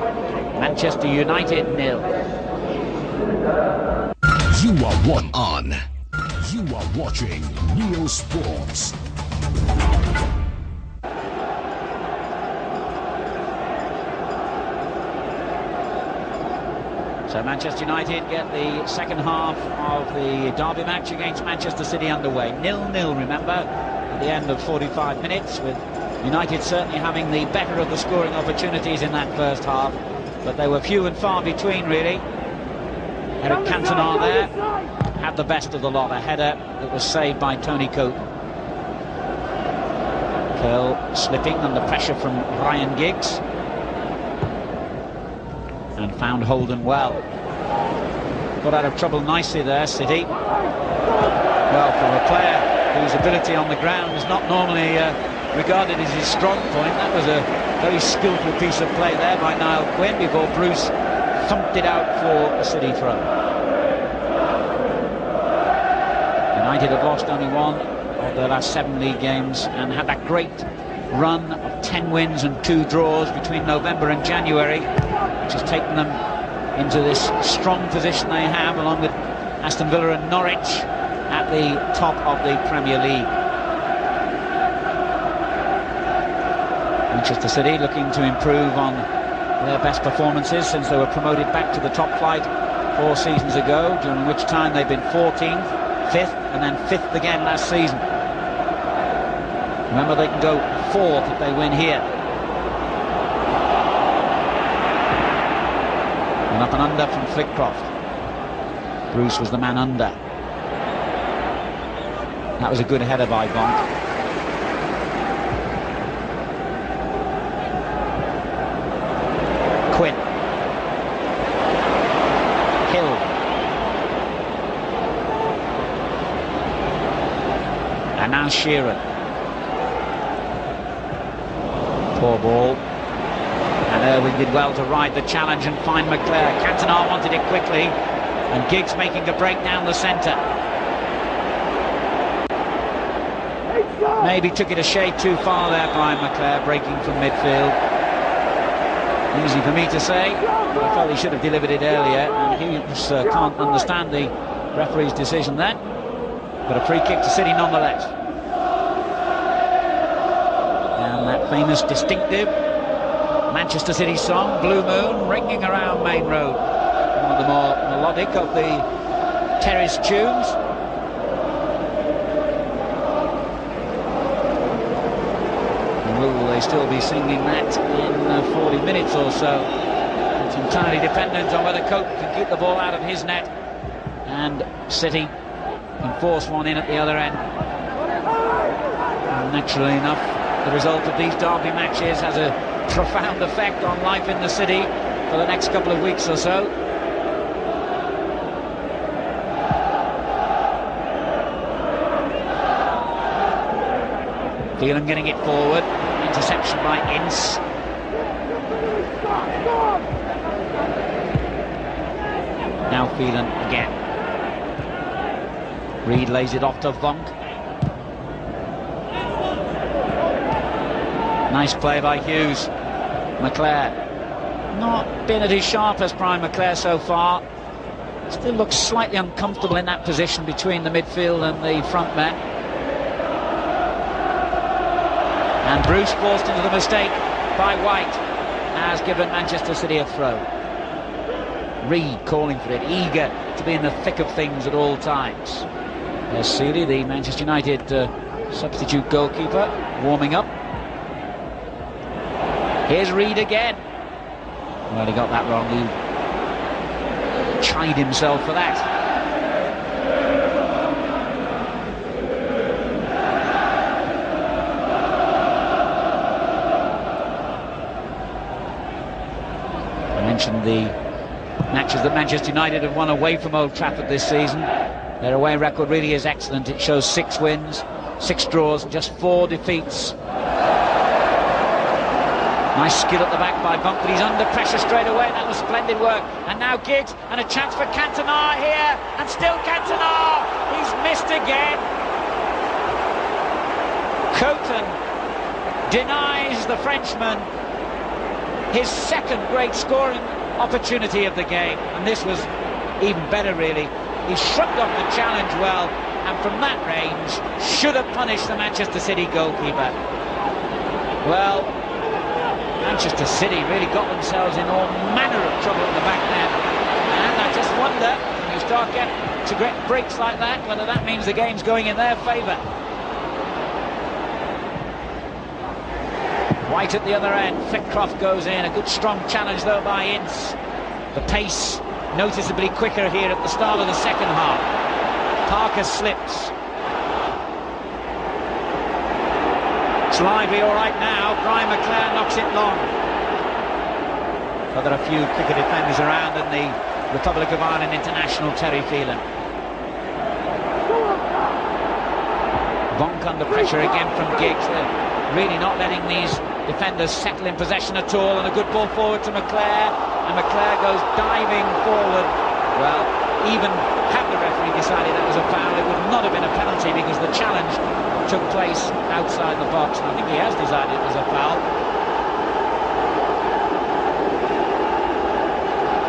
Manchester United 0. You are on. You are watching Neo Sports. So Manchester United get the second half of the derby match against Manchester City underway. 0-0, remember, at the end of 45 minutes, with United certainly having the better of the scoring opportunities in that first half, but they were few and far between, really. Eric Cantona there had the best of the lot, a header that was saved by Tony Cope. Curl slipping under pressure from Ryan Giggs. And found Holden well. Got out of trouble nicely there, City. Well, for a player whose ability on the ground is not normally regarded as his strong point. That was a very skillful piece of play there by Niall Quinn before Bruce thumped it out for a City throw. United have lost only one of their last 7 league games and had that great run of 10 wins and 2 draws between November and January, which has taken them into this strong position they have, along with Aston Villa and Norwich, at the top of the Premier League. Manchester City looking to improve on their best performances since they were promoted back to the top flight 4 seasons ago, during which time they've been 14th, 5th and then 5th again last season. Remember, they can go 4th if they win here. And up and under from Flitcroft. Bruce was the man under. That was a good header by Bonk. Quinn. Hill. And now Sheeran. Poor ball. And Irwin did well to ride the challenge and find McClare. Cantona wanted it quickly, and Giggs making a break down the centre. Maybe took it a shade too far there by McClare, breaking from midfield. Easy for me to say, but I felt he should have delivered it earlier, and Hughes can't understand the referee's decision then. But a free kick to City nonetheless. And that famous distinctive Manchester City song, Blue Moon, ringing around Main Road. One of the more melodic of the terrace tunes. Will they still be singing that in 40 minutes or so? It's entirely dependent on whether Cope can keep the ball out of his net and City can force one in at the other end. And naturally enough, the result of these derby matches has a profound effect on life in the city for the next couple of weeks or so. Phelan getting it forward. Interception by Ince. Now Phelan again. Reed lays it off to Vonk. Nice play by Hughes. McClare. Not been at his sharpest prime, McClare, so far. Still looks slightly uncomfortable in that position between the midfield and the front men. And Bruce, forced into the mistake by White, has given Manchester City a throw. Reed calling for it, eager to be in the thick of things at all times. There's Seeley, the Manchester United substitute goalkeeper, warming up. Here's Reed again. Well, he got that wrong. He chid himself for that. The matches that Manchester United have won away from Old Trafford this season. Their away record really is excellent. It shows 6 wins, 6 draws, just 4 defeats. Nice skill at the back by Bunk, but he's under pressure straight away. That was splendid work. And now Giggs, and a chance for Cantona here, and still Cantona. He's missed again. Coton denies the Frenchman his second great scoring opportunity of the game, and this was even better really. He shrugged off the challenge well, and from that range should have punished the Manchester City goalkeeper. Well, Manchester City really got themselves in all manner of trouble at the back there, and I just wonder, when you start getting to get breaks like that, whether that means the game's going in their favour. White at the other end, Flitcroft goes in, a good strong challenge though by Ince. The pace noticeably quicker here at the start of the second half. Parker slips. It's lively all right now. Brian McClare knocks it long. But there are a few quicker defenders around than the Republic of Ireland international Terry Phelan. Vonk under pressure again from Giggs. really not letting these defenders settle in possession at all, and a good ball forward to McClare, and McClare goes diving forward. Well, even had the referee decided that was a foul, it would not have been a penalty, because the challenge took place outside the box, and I think he has decided it was a foul.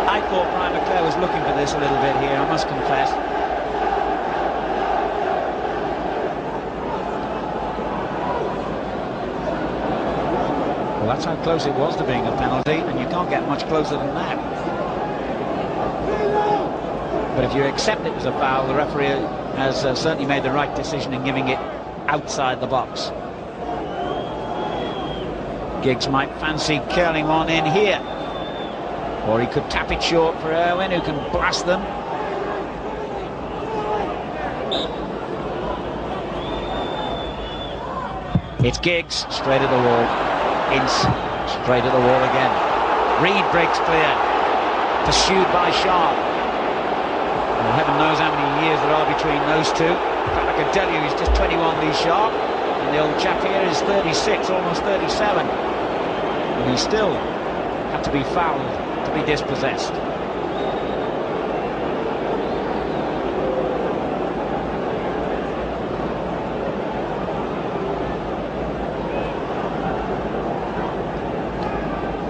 I thought Brian McClare was looking for this a little bit here, I must confess. Well, that's how close it was to being a penalty, and you can't get much closer than that. But if you accept it as a foul, the referee has certainly made the right decision in giving it outside the box. Giggs might fancy curling one in here, or he could tap it short for Irwin, who can blast them. It's Giggs, straight at the wall. Ince, straight at the wall again. Reed breaks clear, pursued by Sharp. Well, heaven knows how many years there are between those two. In fact, I can tell you he's just 21, Lee Sharp, and the old chap here is 36, almost 37. And he still had to be fouled to be dispossessed.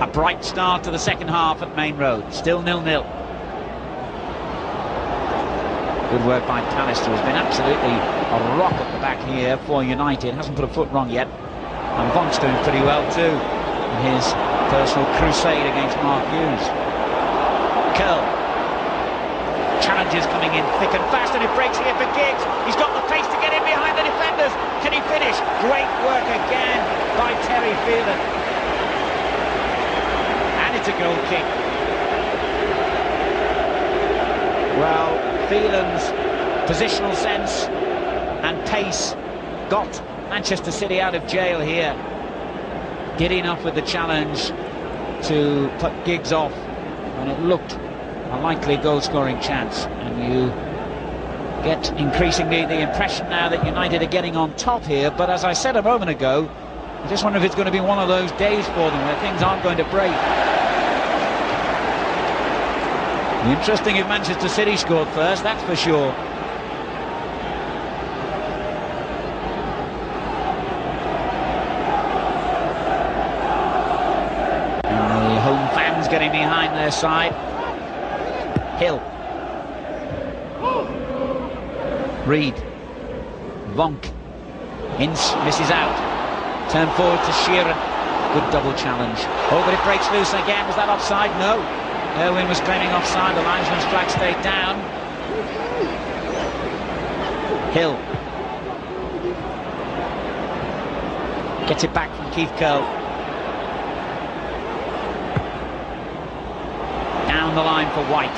A bright start to the second half at Main Road, still 0-0. Good work by Pallister, who's been absolutely a rock at the back here for United, hasn't put a foot wrong yet. And Vonk's doing pretty well too in his personal crusade against Mark Hughes. Curl. Challenges coming in thick and fast, and it breaks here for Giggs. He's got the pace to get in behind the defenders. Can he finish? Great work again by Terry Phelan. And it's a goal kick. Well, Phelan's positional sense and pace got Manchester City out of jail here. Did enough with the challenge to put Giggs off, and it looked a likely goal-scoring chance. And you get increasingly the impression now that United are getting on top here, but as I said a moment ago, I just wonder if it's going to be one of those days for them where things aren't going to break. Interesting if Manchester City scored first, that's for sure. And the home fans getting behind their side. Hill. Reed. Vonk. Ince misses out. Turn forward to Sheeran. Good double challenge. Oh, but it breaks loose again. Was that offside? No. Irwin was claiming offside, the linesman's flag stayed down. Hill gets it back from Keith Curl. Down the line for White.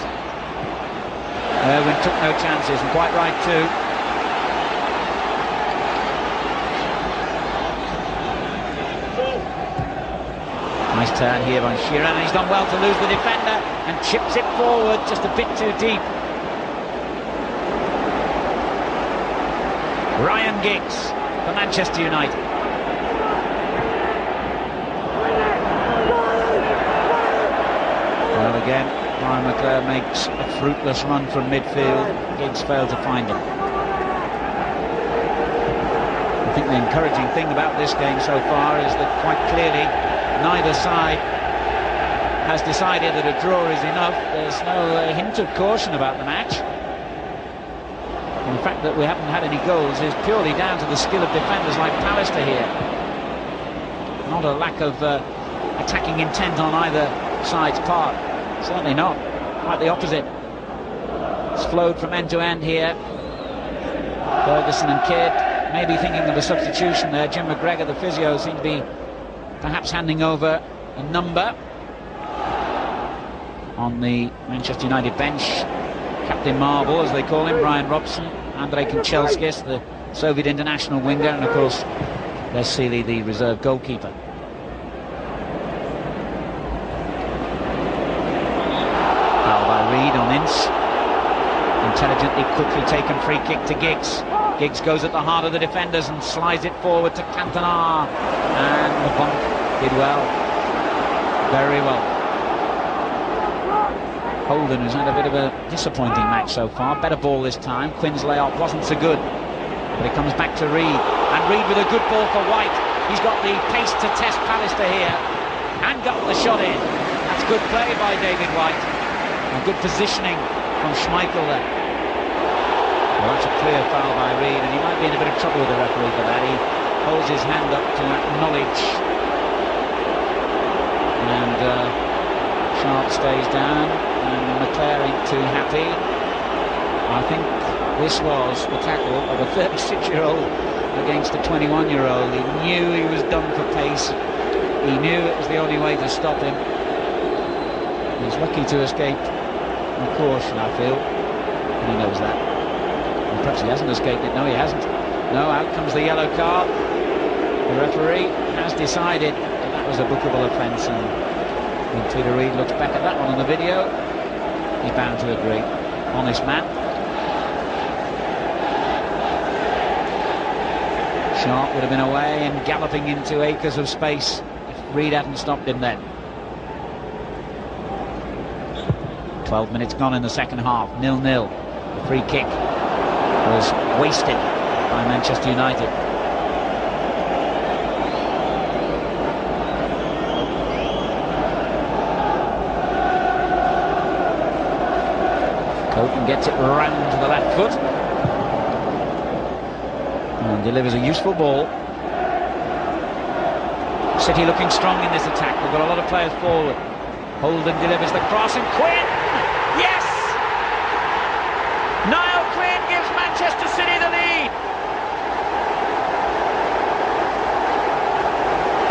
Irwin took no chances, and quite right too. Nice turn here by Sheeran, and he's done well to lose the defender and chips it forward just a bit too deep. Ryan Giggs for Manchester United. Well, again, Brian McClare makes a fruitless run from midfield. Giggs failed to find him. I think the encouraging thing about this game so far is that quite clearly neither side has decided that a draw is enough. There's no hint of caution about the match. And the fact that we haven't had any goals is purely down to the skill of defenders like Pallister here. Not a lack of attacking intent on either side's part. Certainly not. Quite the opposite. It's flowed from end to end here. Ferguson and Kidd maybe thinking of a substitution there. Jim McGregor, the physio, seemed to be perhaps handing over a number on the Manchester United bench. Captain Marvel, as they call him, Brian Robson, Andrei Kanchelskis, the Soviet international winger, and of course Les Seeley, the reserve goalkeeper. Foul by Reed on Ince. Intelligently, quickly taken free kick to Giggs. Giggs goes at the heart of the defenders and slides it forward to Cantona. And the bump did well. Very well. Holden, who's had a bit of a disappointing match so far. Better ball this time. Quinn's layoff wasn't so good. But it comes back to Reed. And Reed with a good ball for White. He's got the pace to test Pallister here. And got the shot in. That's good play by David White. And good positioning from Schmeichel there. Well, that's a clear foul by Reed, and he might be in a bit of trouble with the referee for that. He holds his hand up to acknowledge. And Sharp stays down, and McClare ain't too happy. I think this was the tackle of a 36-year-old against a 21-year-old. He knew he was done for pace. He knew it was the only way to stop him. He's lucky to escape a caution, I feel, and he knows that. And perhaps he hasn't escaped it. No, he hasn't. No, out comes the yellow card. The referee has decided that that was a bookable offence, and when Peter Reed looks back at that one on the video, he's bound to agree. Honest man. Sharp would have been away and galloping into acres of space if Reed hadn't stopped him then. 12 minutes gone in the second half, 0-0. The free kick was wasted by Manchester United. Coton gets it round to the left foot and delivers a useful ball. City looking strong in this attack. They've got a lot of players forward. Holden delivers the cross, and Quinn! Yes! Niall Quinn gives Manchester City the lead.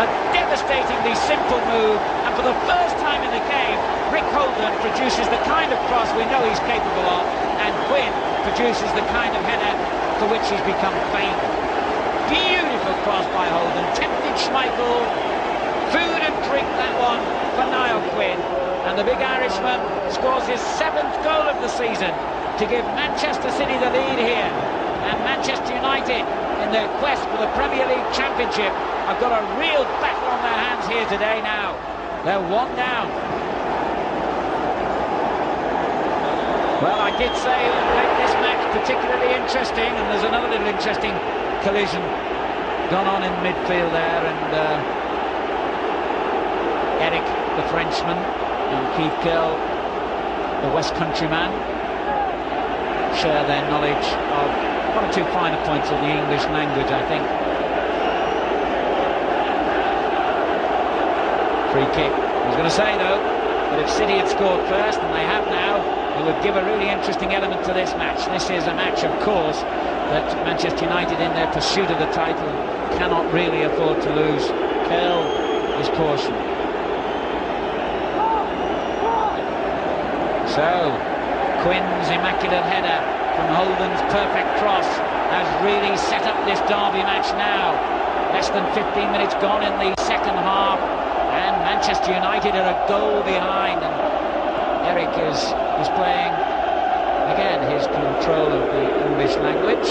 A devastatingly simple move, and for the first time in the game, Rick Holden produces the kind of cross we know he's capable of, and Quinn produces the kind of header for which he's become famed. Beautiful cross by Holden, tempted Schmeichel, food and drink that one for Niall Quinn, and the big Irishman scores his 7th goal of the season to give Manchester City the lead here, and Manchester United, in their quest for the Premier League Championship, have got a real battle on their hands here today now. They're one down. Well, I did say it would make this match particularly interesting, and there's another little interesting collision gone on in midfield there, and Eric, the Frenchman, and Keith Curl, the West Country man, share their knowledge of one or two finer points of the English language, I think. Free kick. I was going to say, though, that if City had scored first, and they have now, it would give a really interesting element to this match. This is a match, of course, that Manchester United, in their pursuit of the title, cannot really afford to lose. Curl is cautioned. So, Quinn's immaculate header from Holden's perfect cross has really set up this derby match now. Less than 15 minutes gone in the second half, and Manchester United are a goal behind, and Eric is displaying again his control of the English language,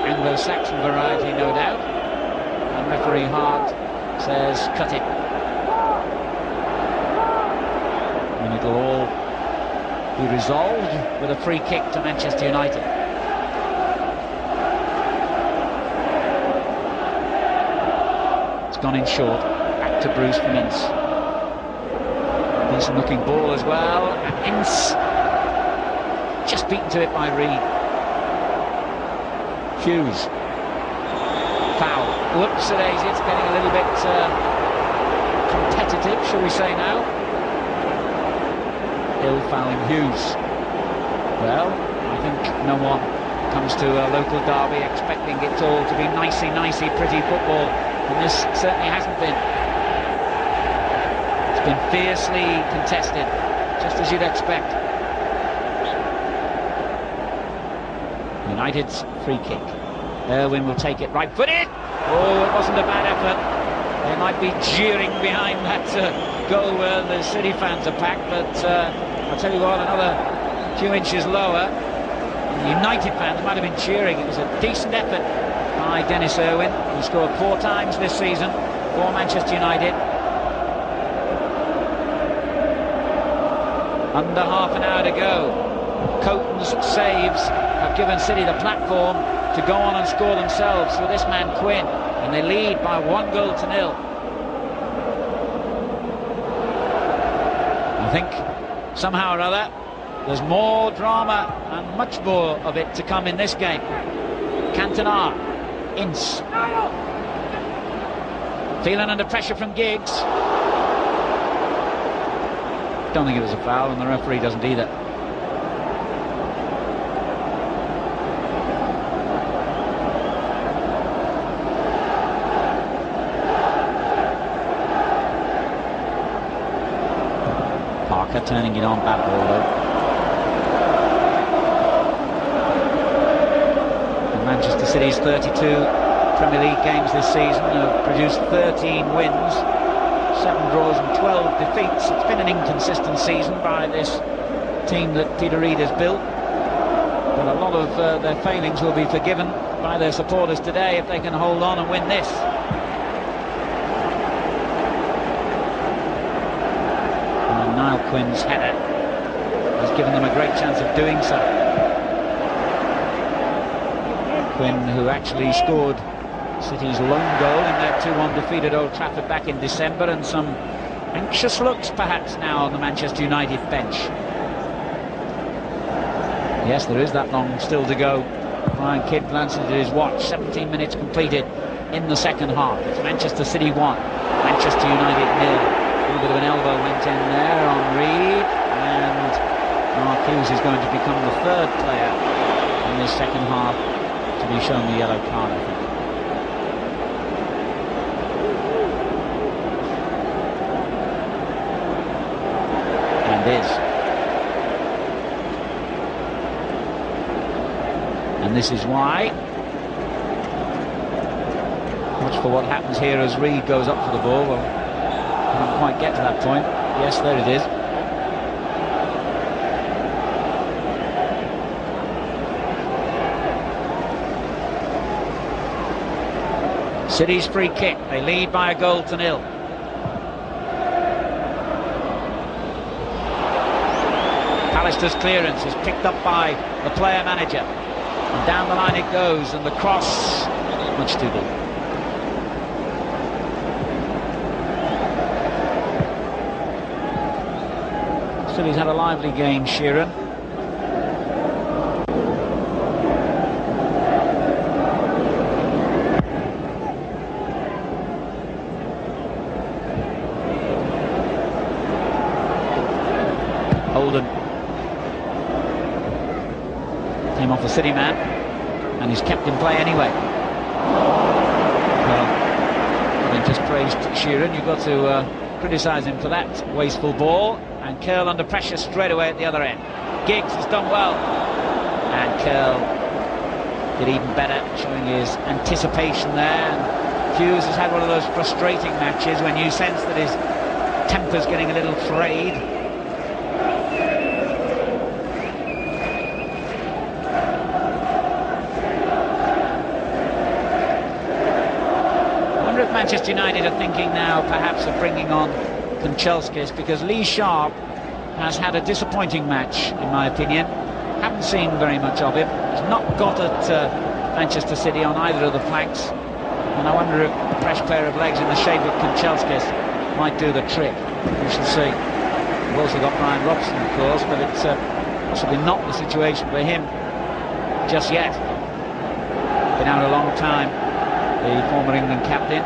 Anglo-Saxon variety, no doubt, and referee Hart says cut it, and it'll all be resolved with a free kick to Manchester United. It's gone in short, back to Bruce from Ince. Decent looking ball as well, and Ince just beaten to it by Reed. Hughes. Foul. Whoops, it's getting a little bit competitive, shall we say now. Hill fouling Hughes. Well, I think no one comes to a local derby expecting it all to be nicey, pretty football, and this certainly hasn't been. It's been fiercely contested, just as you'd expect. United's free kick. Irwin will take it right-footed. Oh, it wasn't a bad effort. They might be jeering behind that goal where the City fans are packed, but I'll tell you what, another few inches lower, United fans might have been cheering. It was a decent effort by Dennis Irwin, who scored 4 times this season for Manchester United. Under half an hour to go. Coton's saves have given City the platform to go on and score themselves through this man Quinn, and they lead by 1-0. I think somehow or other there's more drama and much more of it to come in this game. Cantona, Ince, feeling under pressure from Giggs. Don't think it was a foul, and the referee doesn't either. Parker turning it on, bad ball though. And Manchester City's 32 Premier League games this season have produced 13 wins, 7 draws and 12 defeats. It's been an inconsistent season by this team that Peter Reid has built, but a lot of their failings will be forgiven by their supporters today if they can hold on and win this. And Niall Quinn's header has given them a great chance of doing so. Quinn, who actually scored City's lone goal in their 2-1 defeat at Old Trafford back in December, and some anxious looks perhaps now on the Manchester United bench. Yes, there is that long still to go. Brian Kidd glances at his watch. 17 minutes completed in the second half. It's Manchester City 1, Manchester United 0. A little bit of an elbow went in there on Reid, and Mark Hughes is going to become the 3rd player in this second half to be shown the yellow card, I think. Is. And this is why. Watch for what happens here as Reid goes up for the ball. Well, can't quite get to that point. Yes, there it is. City's free kick. They lead by 1-0. Alistair's clearance is picked up by the player manager, and down the line it goes, and the cross much too deep. City's had a lively game, Sheeran. Holden came off the City man, and he's kept in play anyway. Well, having just praised Sheeran, you've got to criticise him for that wasteful ball, and Curl under pressure straight away at the other end. Giggs has done well, and Curl did even better, showing his anticipation there. And Hughes has had one of those frustrating matches when you sense that his temper's getting a little frayed. Manchester United are thinking now perhaps of bringing on Kanchelskis, because Lee Sharp has had a disappointing match, in my opinion. Haven't seen very much of him. He's not got at Manchester City on either of the flanks, and I wonder if a fresh pair of legs in the shape of Kanchelskis might do the trick. We shall see. We've also got Brian Robson, of course, but it's possibly not the situation for him just yet. Been out a long time, the former England captain.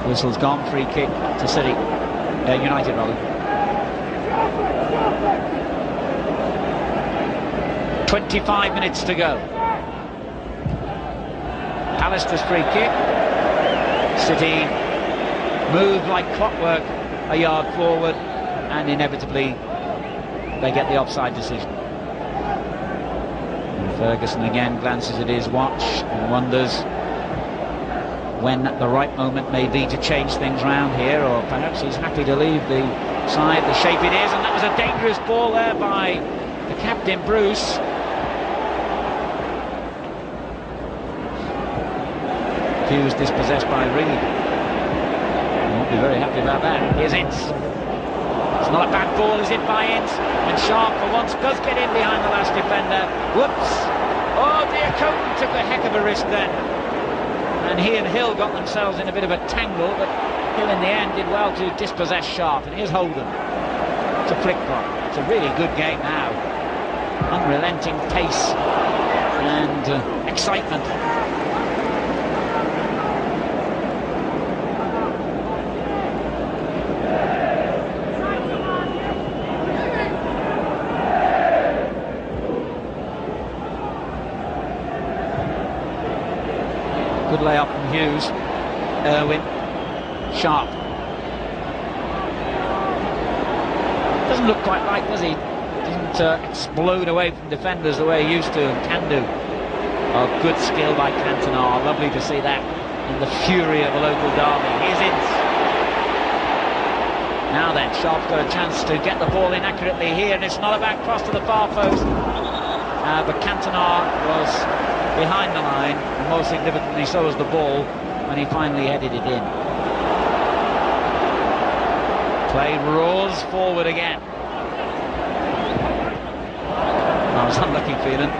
Whistle's gone, free kick to City, United rather. 25 minutes to go. Alistair's free kick. City move like clockwork a yard forward, and inevitably they get the offside decision. And Ferguson again glances at his watch and wonders when the right moment may be to change things round here, or perhaps he's happy to leave the Outside, the shape it is, and that was a dangerous ball there by the captain, Bruce. Hughes dispossessed by Reed. Won't be very happy about that. Here's Ince. It's not a bad ball, is it, by Ince? And Sharp, for once, does get in behind the last defender. Whoops! Oh dear, Coton took a heck of a risk then. And he and Hill got themselves in a bit of a tangle, but Hill in the end did well to dispossess Sharp. And here's Holden. It's a flick block. It's a really good game now. Unrelenting pace and excitement. Good lay-up from Hughes. Irwin. Sharp. Doesn't look quite right, does he? Doesn't explode away from defenders the way he used to and can do. Oh, good skill by Cantona. Lovely to see that in the fury of a local derby. Here's Ince. Now then, Sharp's got a chance to get the ball in accurately here, and it's not a back cross to the far post. But Cantona was behind the line, and more significantly so was the ball when he finally headed it in. Play roars forward again. I was unlucky feeling,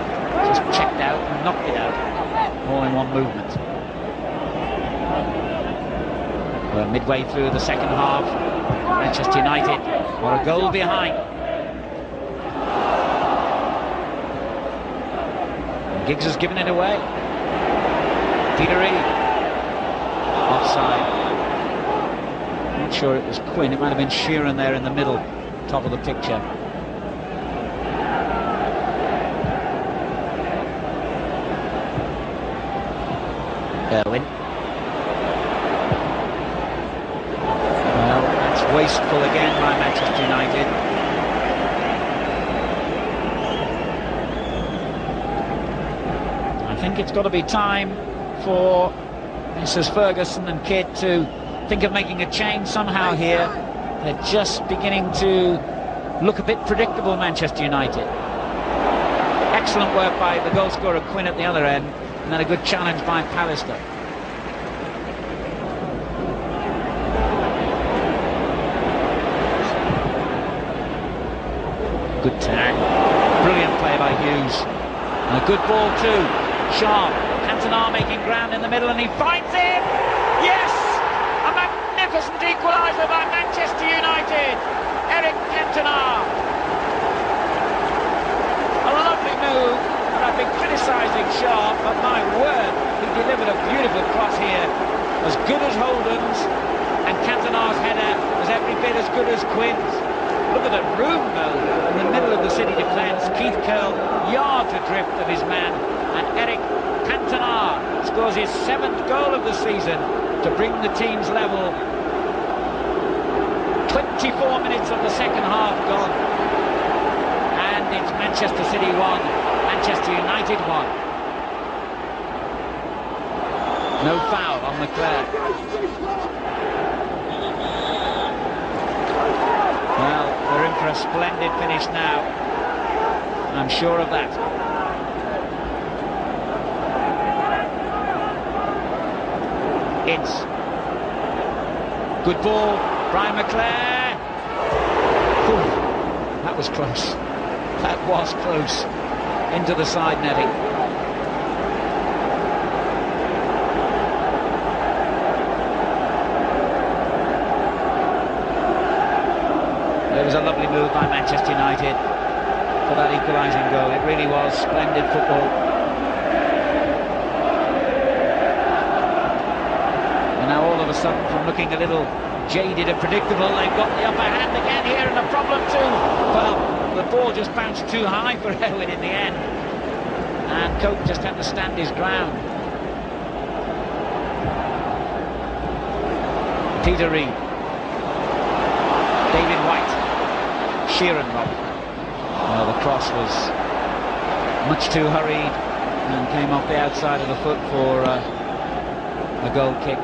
just checked out and knocked it out, all in one movement. We're midway through the second half. Manchester United are a goal behind. Giggs has given it away. Peter Reed. Offside. Not sure it was Quinn. It might have been Sheeran there in the middle, top of the picture. Irwin. Well, that's wasteful again by Manchester United. I think it's got to be time for Mrs. Ferguson and Kidd to think of making a change somehow here. They're just beginning to look a bit predictable, Manchester United. Excellent work by the goal scorer Quinn at the other end, and then a good challenge by Pallister. Good tag. Brilliant play by Hughes. And a good ball too. Sharp, Cantona making ground in the middle, and he finds him! Yes! A magnificent equaliser by Manchester United! Eric Cantona! A lovely move, and I've been criticising Sharp, but my word, he delivered a beautiful cross here. As good as Holden's, and Cantona's header was every bit as good as Quinn's. Look at the room, though, in the middle of the City defence. Keith Curl, yards adrift of his man, and Eric Cantona scores his 7th goal of the season to bring the teams level. 24 minutes of the second half gone, and it's Manchester City 1, Manchester United 1. No foul on Leclerc. Well, we're in for a splendid finish now, I'm sure of that. Ince. Good ball, Brian McClare. Ooh, that was close. That was close. Into the side netting. It was a lovely move by Manchester United for that equalising goal. It really was splendid football. Now all of a sudden, from looking a little jaded and predictable, they've got the upper hand again here, and the problem too, well, the ball just bounced too high for Irwin in the end, and Cope just had to stand his ground. Peter Reed. David White. Sheeran, Rob. Well, the cross was much too hurried and came off the outside of the foot for a goal kick.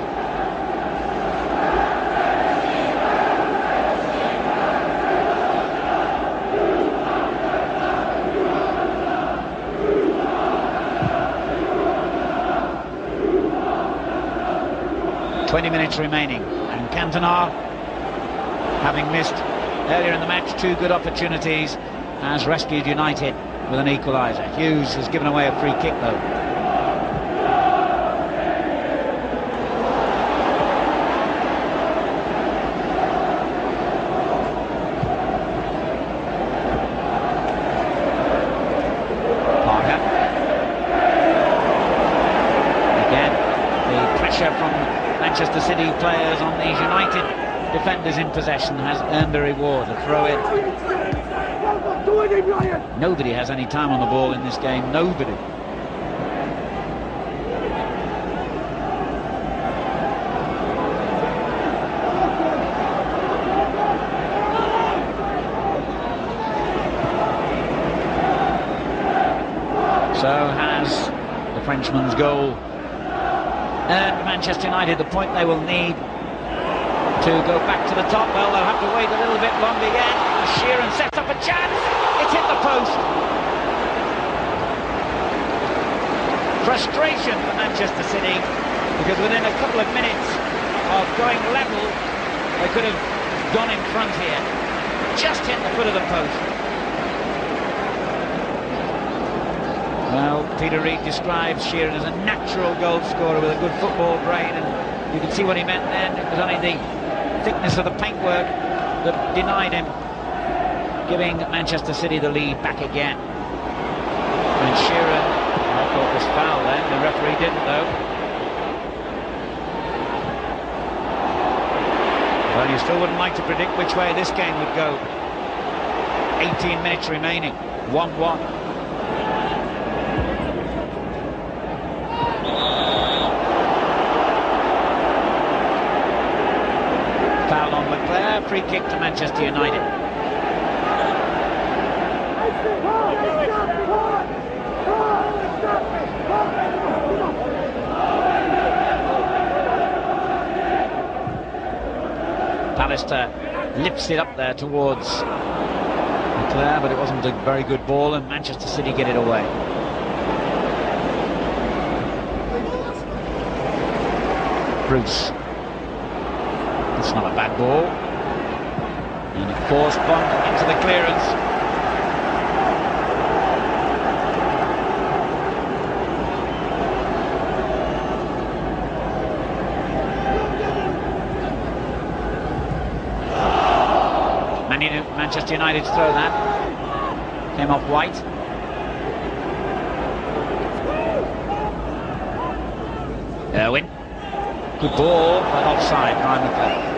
20 minutes remaining, and Cantona, having missed earlier in the match 2 good opportunities, has rescued United with an equaliser. Hughes has given away a free kick though. From Manchester City players on these United defenders in possession has earned a reward, a throw-in. Nobody has any time on the ball in this game, nobody. So has the Frenchman's goal earned Manchester United the point they will need to go back to the top. Well, they'll have to wait a little bit longer yet. Sheeran sets up a chance. It's hit the post. Frustration for Manchester City, because within a couple of minutes of going level, they could have gone in front here. Just hit the foot of the post. Well, Peter Reid describes Sheeran as a natural goal scorer with a good football brain, and you can see what he meant then. It was only the thickness of the paintwork that denied him giving Manchester City the lead back again. And Sheeran, I thought was foul then, the referee didn't though. Well, you still wouldn't like to predict which way this game would go. 18 minutes remaining, 1-1. Foul on Leclerc, free kick to Manchester United. Pallister lifts it up there towards Leclerc, but it wasn't a very good ball, and Manchester City get it away. Bruce. It's not a bad ball. And a forced bump into the clearance. Manchester United's throw that. Came off White. Irwin. Good ball, but offside. Ryan McClellan.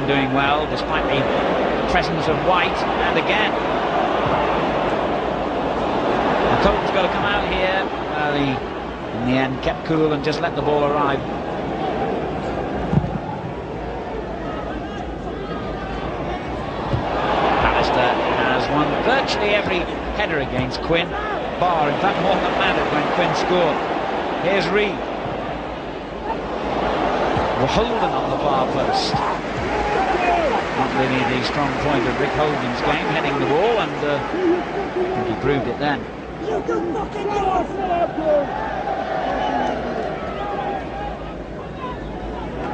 Doing well despite the presence of White, and again Colton's got to come out here. He in the end kept cool and just let the ball arrive. Pallister has won virtually every header against Quinn, bar in fact more than mattered when Quinn scored. Here's Reid. Holden on the far post. Not really the strong point of Rick Holden's game, heading the ball, and I think he proved it then.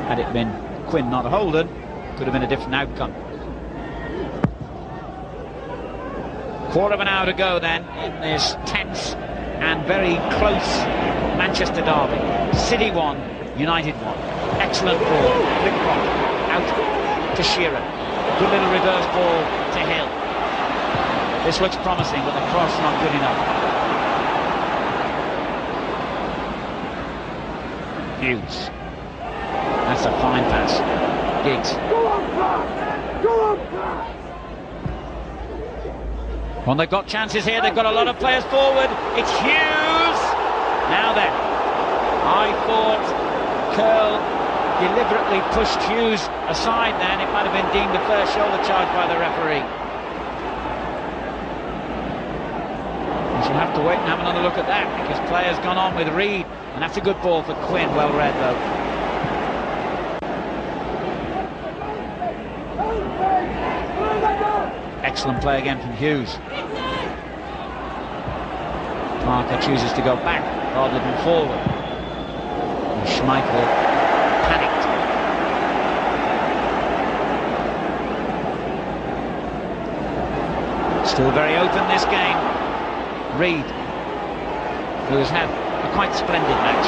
Had it been Quinn, not Holden, could have been a different outcome. Quarter of an hour to go then in this tense and very close Manchester derby. City 1, United 1. Excellent ball, Flitcroft out to Sheeran. Good little reverse ball to Hill. This looks promising, but the cross not good enough. Hughes. That's a fine pass. Giggs. Well, they've got chances here. They've got a lot of players forward. It's Hughes. Now then, I thought Curl deliberately pushed Hughes aside then, it might have been deemed a fair shoulder charge by the referee. We should have to wait and have another look at that, because player's gone on with Reed, and that's a good ball for Quinn, well read though. Excellent play again from Hughes. Parker chooses to go back rather than forward. And Schmeichel panicked. Still very open this game. Reed, who has had a quite splendid match,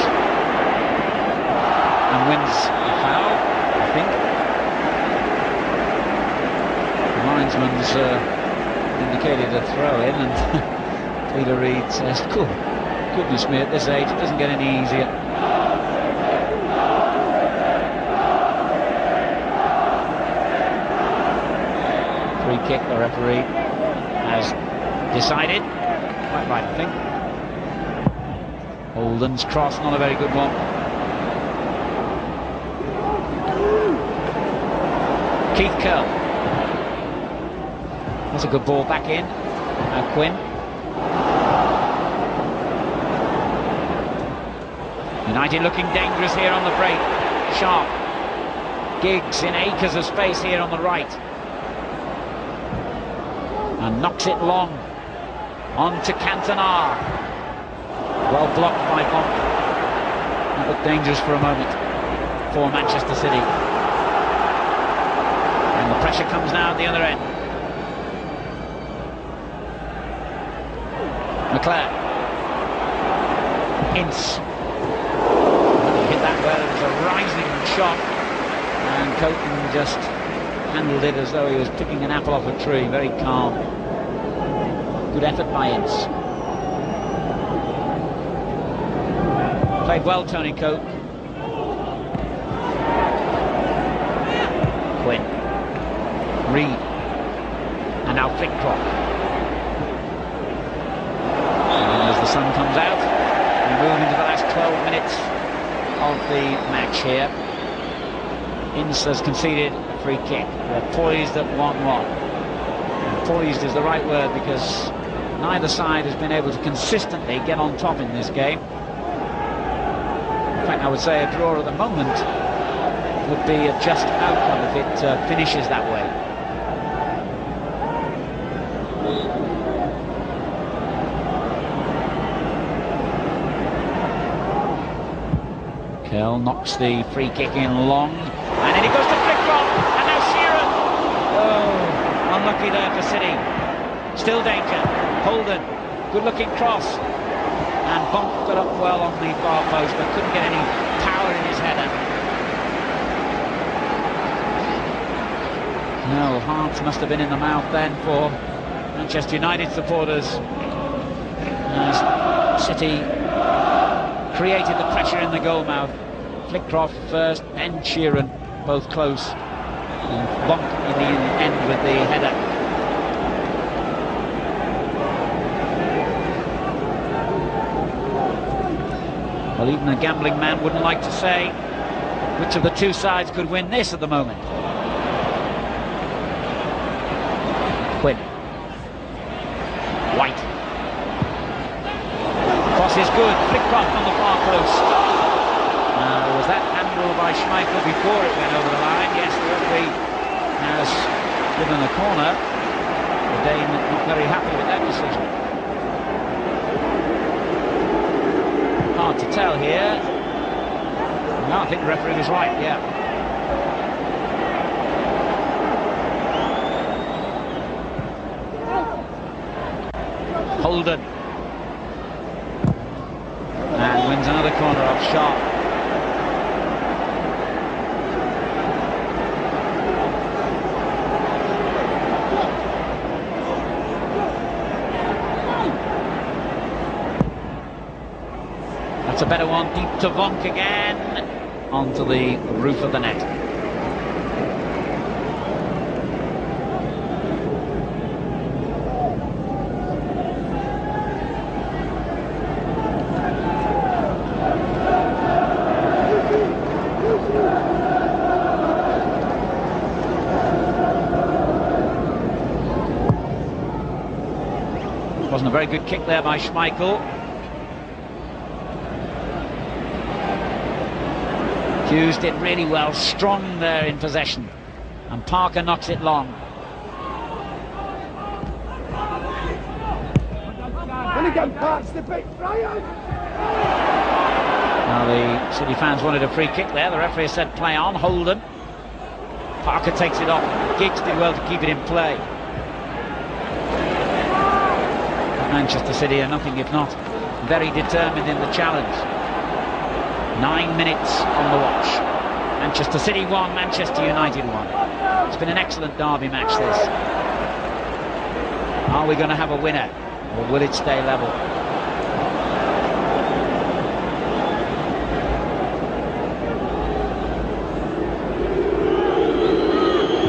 and wins a foul, I think. The linesman's indicated a throw-in, and Peter Reed says, "Cool, goodness me, at this age it doesn't get any easier." Free kick, the referee has decided. Quite right, I think. Holden's cross, not a very good one. Keith Curl. That's a good ball back in. Now Quinn. United looking dangerous here on the break. Sharp. Giggs in acres of space here on the right. And knocks it long. On to Cantona. Well blocked by Bonk. That looked dangerous for a moment for Manchester City. And the pressure comes now at the other end. McClare. Ince. He hit that where it was a rising shot. And Coton just handled it as though he was picking an apple off a tree. Very calm. Good effort by Ince. Played well, Tony Cote. Quinn. Reed. And now Flitcroft. And as the sun comes out, we move into the last 12 minutes of the match here. Ince has conceded a free kick. They're poised at 1-1. And poised is the right word, because neither side has been able to consistently get on top in this game. In fact, I would say a draw at the moment would be a just outcome if it finishes that way. Curl knocks the free kick in long, and then it goes to Flitcroft, and now Sheeran. Oh, unlucky there for City. Still danger. Holden, good looking cross, and Bonk got up well on the far post, but couldn't get any power in his header. No, hearts must have been in the mouth then for Manchester United supporters, as City created the pressure in the goal mouth. Flitcroft first, then Sheeran, both close, and Bonk in the end with the header. Well, even a gambling man wouldn't like to say which of the two sides could win this at the moment. Quinn. White. Cross is good. Flitcroft on the far post. Was that handle by Schmeichel before it went over the line? Yes, the referee has given a corner. The Dane not very happy with that decision. Hard to tell here. No, I think the referee was right, yeah. Holden. And wins another corner off Sharp. That's a better one, deep to Vonk again, onto the roof of the net. Wasn't a very good kick there by Schmeichel. Hughes did really well, strong there in possession, and Parker knocks it long. Now the City fans wanted a free kick there. The referee said play on. Holden. Parker takes it off. Giggs did well to keep it in play. Manchester City are nothing if not very determined in the challenge. 9 minutes on the watch. Manchester City 1, Manchester United 1. It's been an excellent derby match, this. Are we going to have a winner, or will it stay level?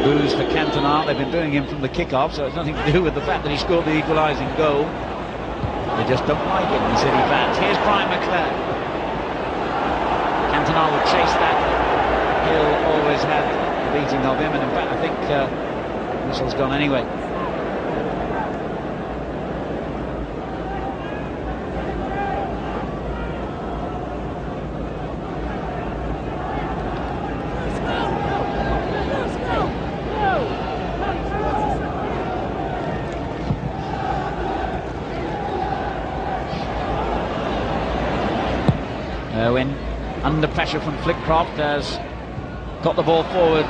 Boos for Cantona. They've been booing him from the kick-off, so it's nothing to do with the fact that he scored the equalising goal. They just don't like it, the City fans. Here's Brian McClair. Cantona would chase that. Hill always had the beating of him, and in fact I think whistle's gone anyway. Irwin, under pressure from Flitcroft, has got the ball forward.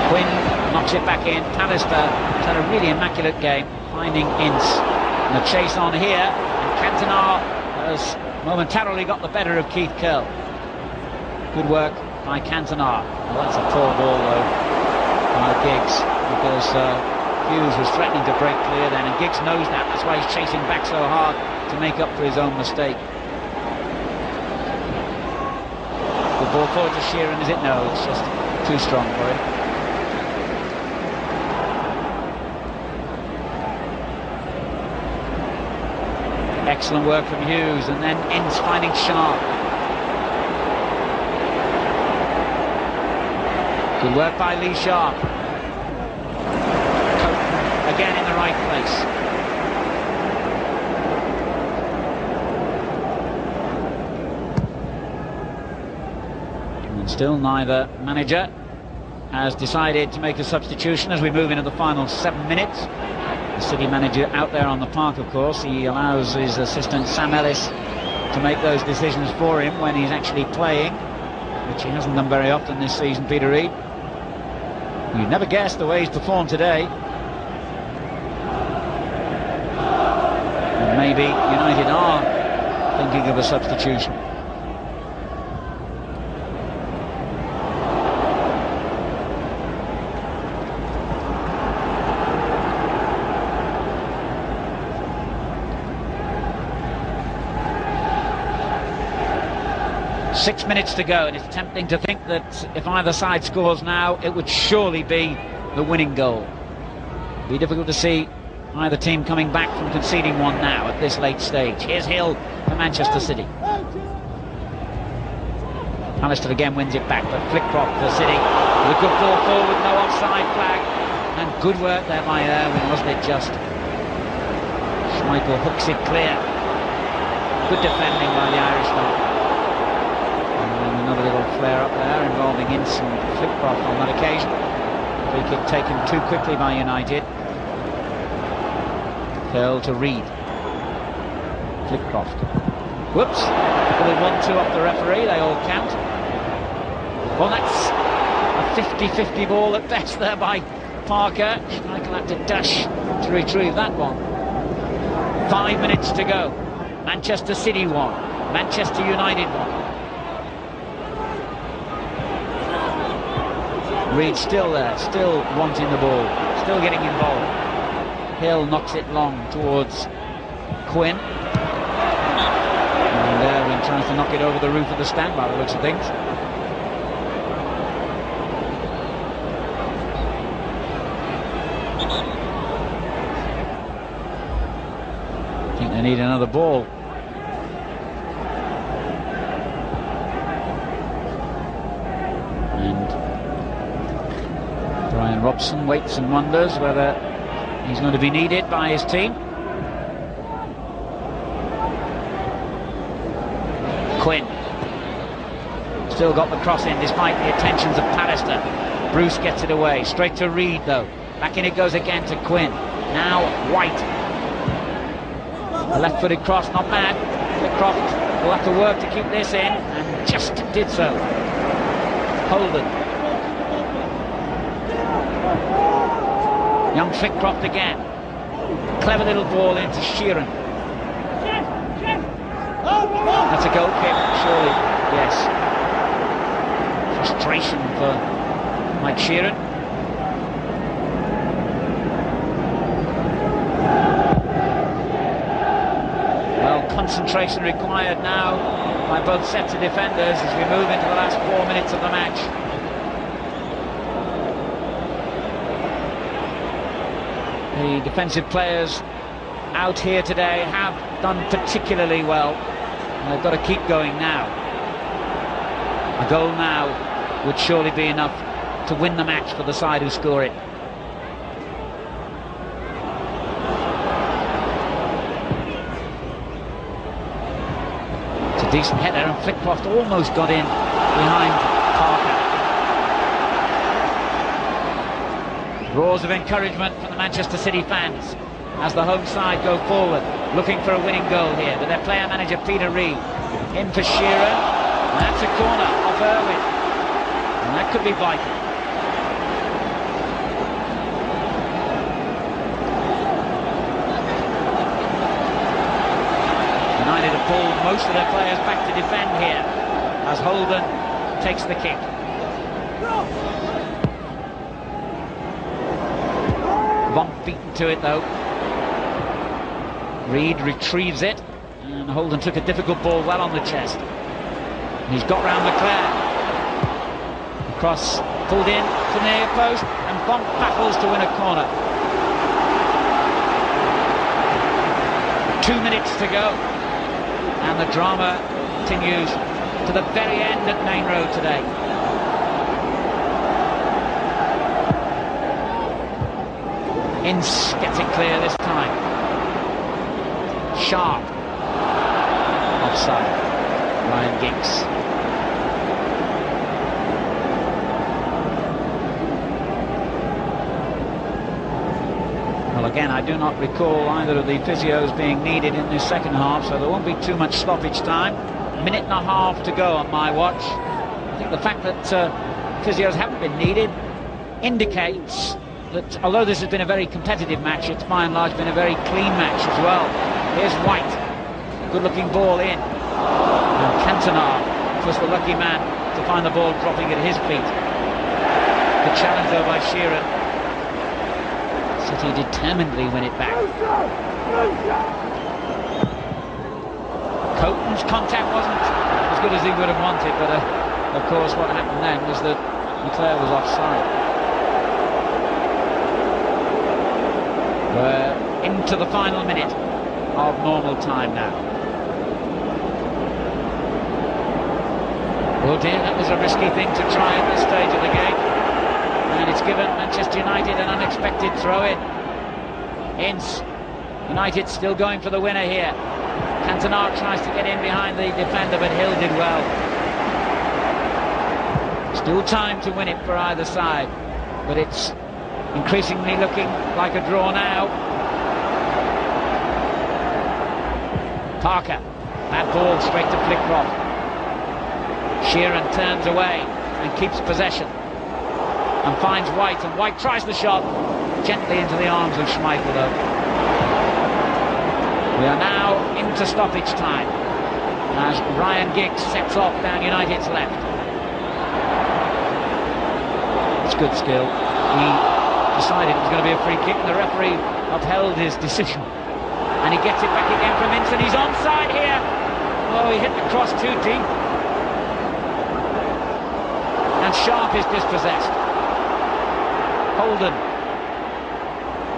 Quinn knocks it back in. Pallister has had a really immaculate game, finding Ince. And the chase on here, and Cantona has momentarily got the better of Keith Curl. Good work by Cantona. Well, that's a poor ball though by Giggs, because Hughes was threatening to break clear then, and Giggs knows that. That's why he's chasing back so hard, to make up for his own mistake. The ball forward to Sheeran, is it? No, it's just too strong for him. Excellent work from Hughes, and then Ince finding Sharp. Good work by Lee Sharp. Again in the right place. And still neither manager has decided to make a substitution as we move into the final 7 minutes. The City manager out there on the park, of course. He allows his assistant Sam Ellis to make those decisions for him when he's actually playing, which he hasn't done very often this season, Peter Reid. You'd never guess the way he's performed today. And maybe United are thinking of a substitution. Six minutes to go, and it's tempting to think that if either side scores now, it would surely be the winning goal. It'd be difficult to see either team coming back from conceding one now at this late stage. Here's Hill for Manchester City. Pallister again wins it back, but Flitcroft for City. With a good ball forward, no offside flag. And good work there by Irwin, wasn't it just? Schmeichel hooks it clear. Good defending by the Irishman. Another little flare up there involving Ince and Flitcroft on that occasion. Free kick taken too quickly by United. Curl to Reid. Flitcroft. Whoops. Little 1-2 off the referee, they all count. Well, that's a 50-50 ball at best there by Parker. Schmeichel had to dash to retrieve that one. 5 minutes to go. Manchester City 1, Manchester United 1. Reid still there, still wanting the ball, still getting involved. Hill knocks it long towards Quinn. And Irwin tries to knock it over the roof of the stand by the looks of things. I think they need another ball. Robson waits and wonders whether He's going to be needed by his team. Quinn. Still got the cross in despite the attentions of Pallister. Bruce gets it away. Straight to Reed though. Back in it goes again to Quinn. Now White. A left-footed cross, not bad. Flitcroft will have to work to keep this in, and just did so. Holden. Young Flitcroft again. Clever little ball into Sheeran. That's a goal kick, surely. Yes. Frustration for Mike Sheeran. Well, concentration required now by both sets of defenders as we move into the last 4 minutes of the match. The defensive players out here today have done particularly well. And they've got to keep going now. A goal now would surely be enough to win the match for the side who score it. It's a decent header, and Flitcroft almost got in behind Parker. Roars of encouragement from the Manchester City fans as the home side go forward, looking for a winning goal here with their player-manager Peter Reed. In for Shearer. That's a corner off Irwin. And that could be vital. United have pulled most of their players back to defend here as Holden takes the kick. Von beaten to it though. Reed retrieves it, and Holden took a difficult ball well on the chest. And he's got round Leclerc. The cross pulled in to the near post, and Bonk battles to win a corner. 2 minutes to go, and the drama continues to the very end at Main Road today. Ince gets it clear this time. Sharp. Offside. Ryan Giggs. Well, again, I do not recall either of the physios being needed in this second half, so there won't be too much stoppage time. Minute and a half to go on my watch. I think the fact that physios haven't been needed indicates that although this has been a very competitive match, it's by and large been a very clean match as well. Here's White, good-looking ball in. And Cantona was the lucky man to find the ball dropping at his feet. Good challenge though by Shearer. City determinedly win it back. Coton's contact wasn't as good as he would have wanted, but of course what happened then was that Leclerc was offside. We're into the final minute of normal time now. Oh dear, that was a risky thing to try at this stage of the game. And it's given Manchester United an unexpected throw-in. Ince. United still going for the winner here. Cantona tries to get in behind the defender, but Hill did well. Still time to win it for either side, but it's increasingly looking like a draw now. Parker, that ball straight to Flitcroft. Sheeran turns away and keeps possession and finds White, and White tries the shot gently into the arms of Schmeichel though. We are now into stoppage time as Ryan Giggs sets off down United's left. It's good skill. He decided it was going to be a free kick, and the referee upheld his decision. And he gets it back again from Ince, and he's onside here. Oh, he hit the cross too deep. And Sharp is dispossessed. Holden.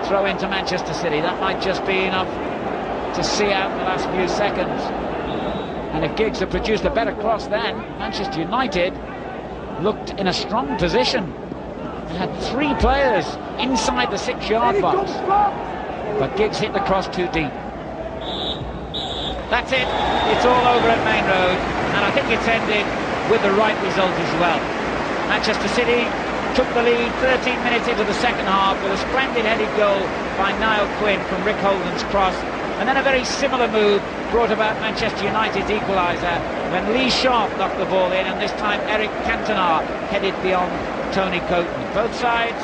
Throw into Manchester City. That might just be enough to see out the last few seconds. And if Giggs had produced a better cross then, Manchester United looked in a strong position. had 3 players inside the 6-yard box, but Giggs hit the cross too deep. That's it, it's all over at Main Road, and I think it's ended with the right result as well. Manchester City took the lead 13 minutes into the second half with a splendid headed goal by Niall Quinn from Rick Holden's cross, and then a very similar move brought about Manchester United's equaliser when Lee Sharp knocked the ball in, and this time Eric Cantona headed beyond Tony Coton. Both sides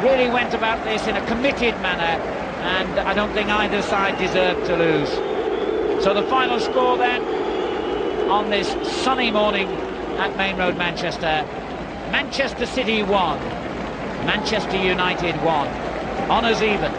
really went about this in a committed manner, and I don't think either side deserved to lose. So the final score then on this sunny morning at Main Road, Manchester: Manchester City 1, Manchester United 1. Honours even.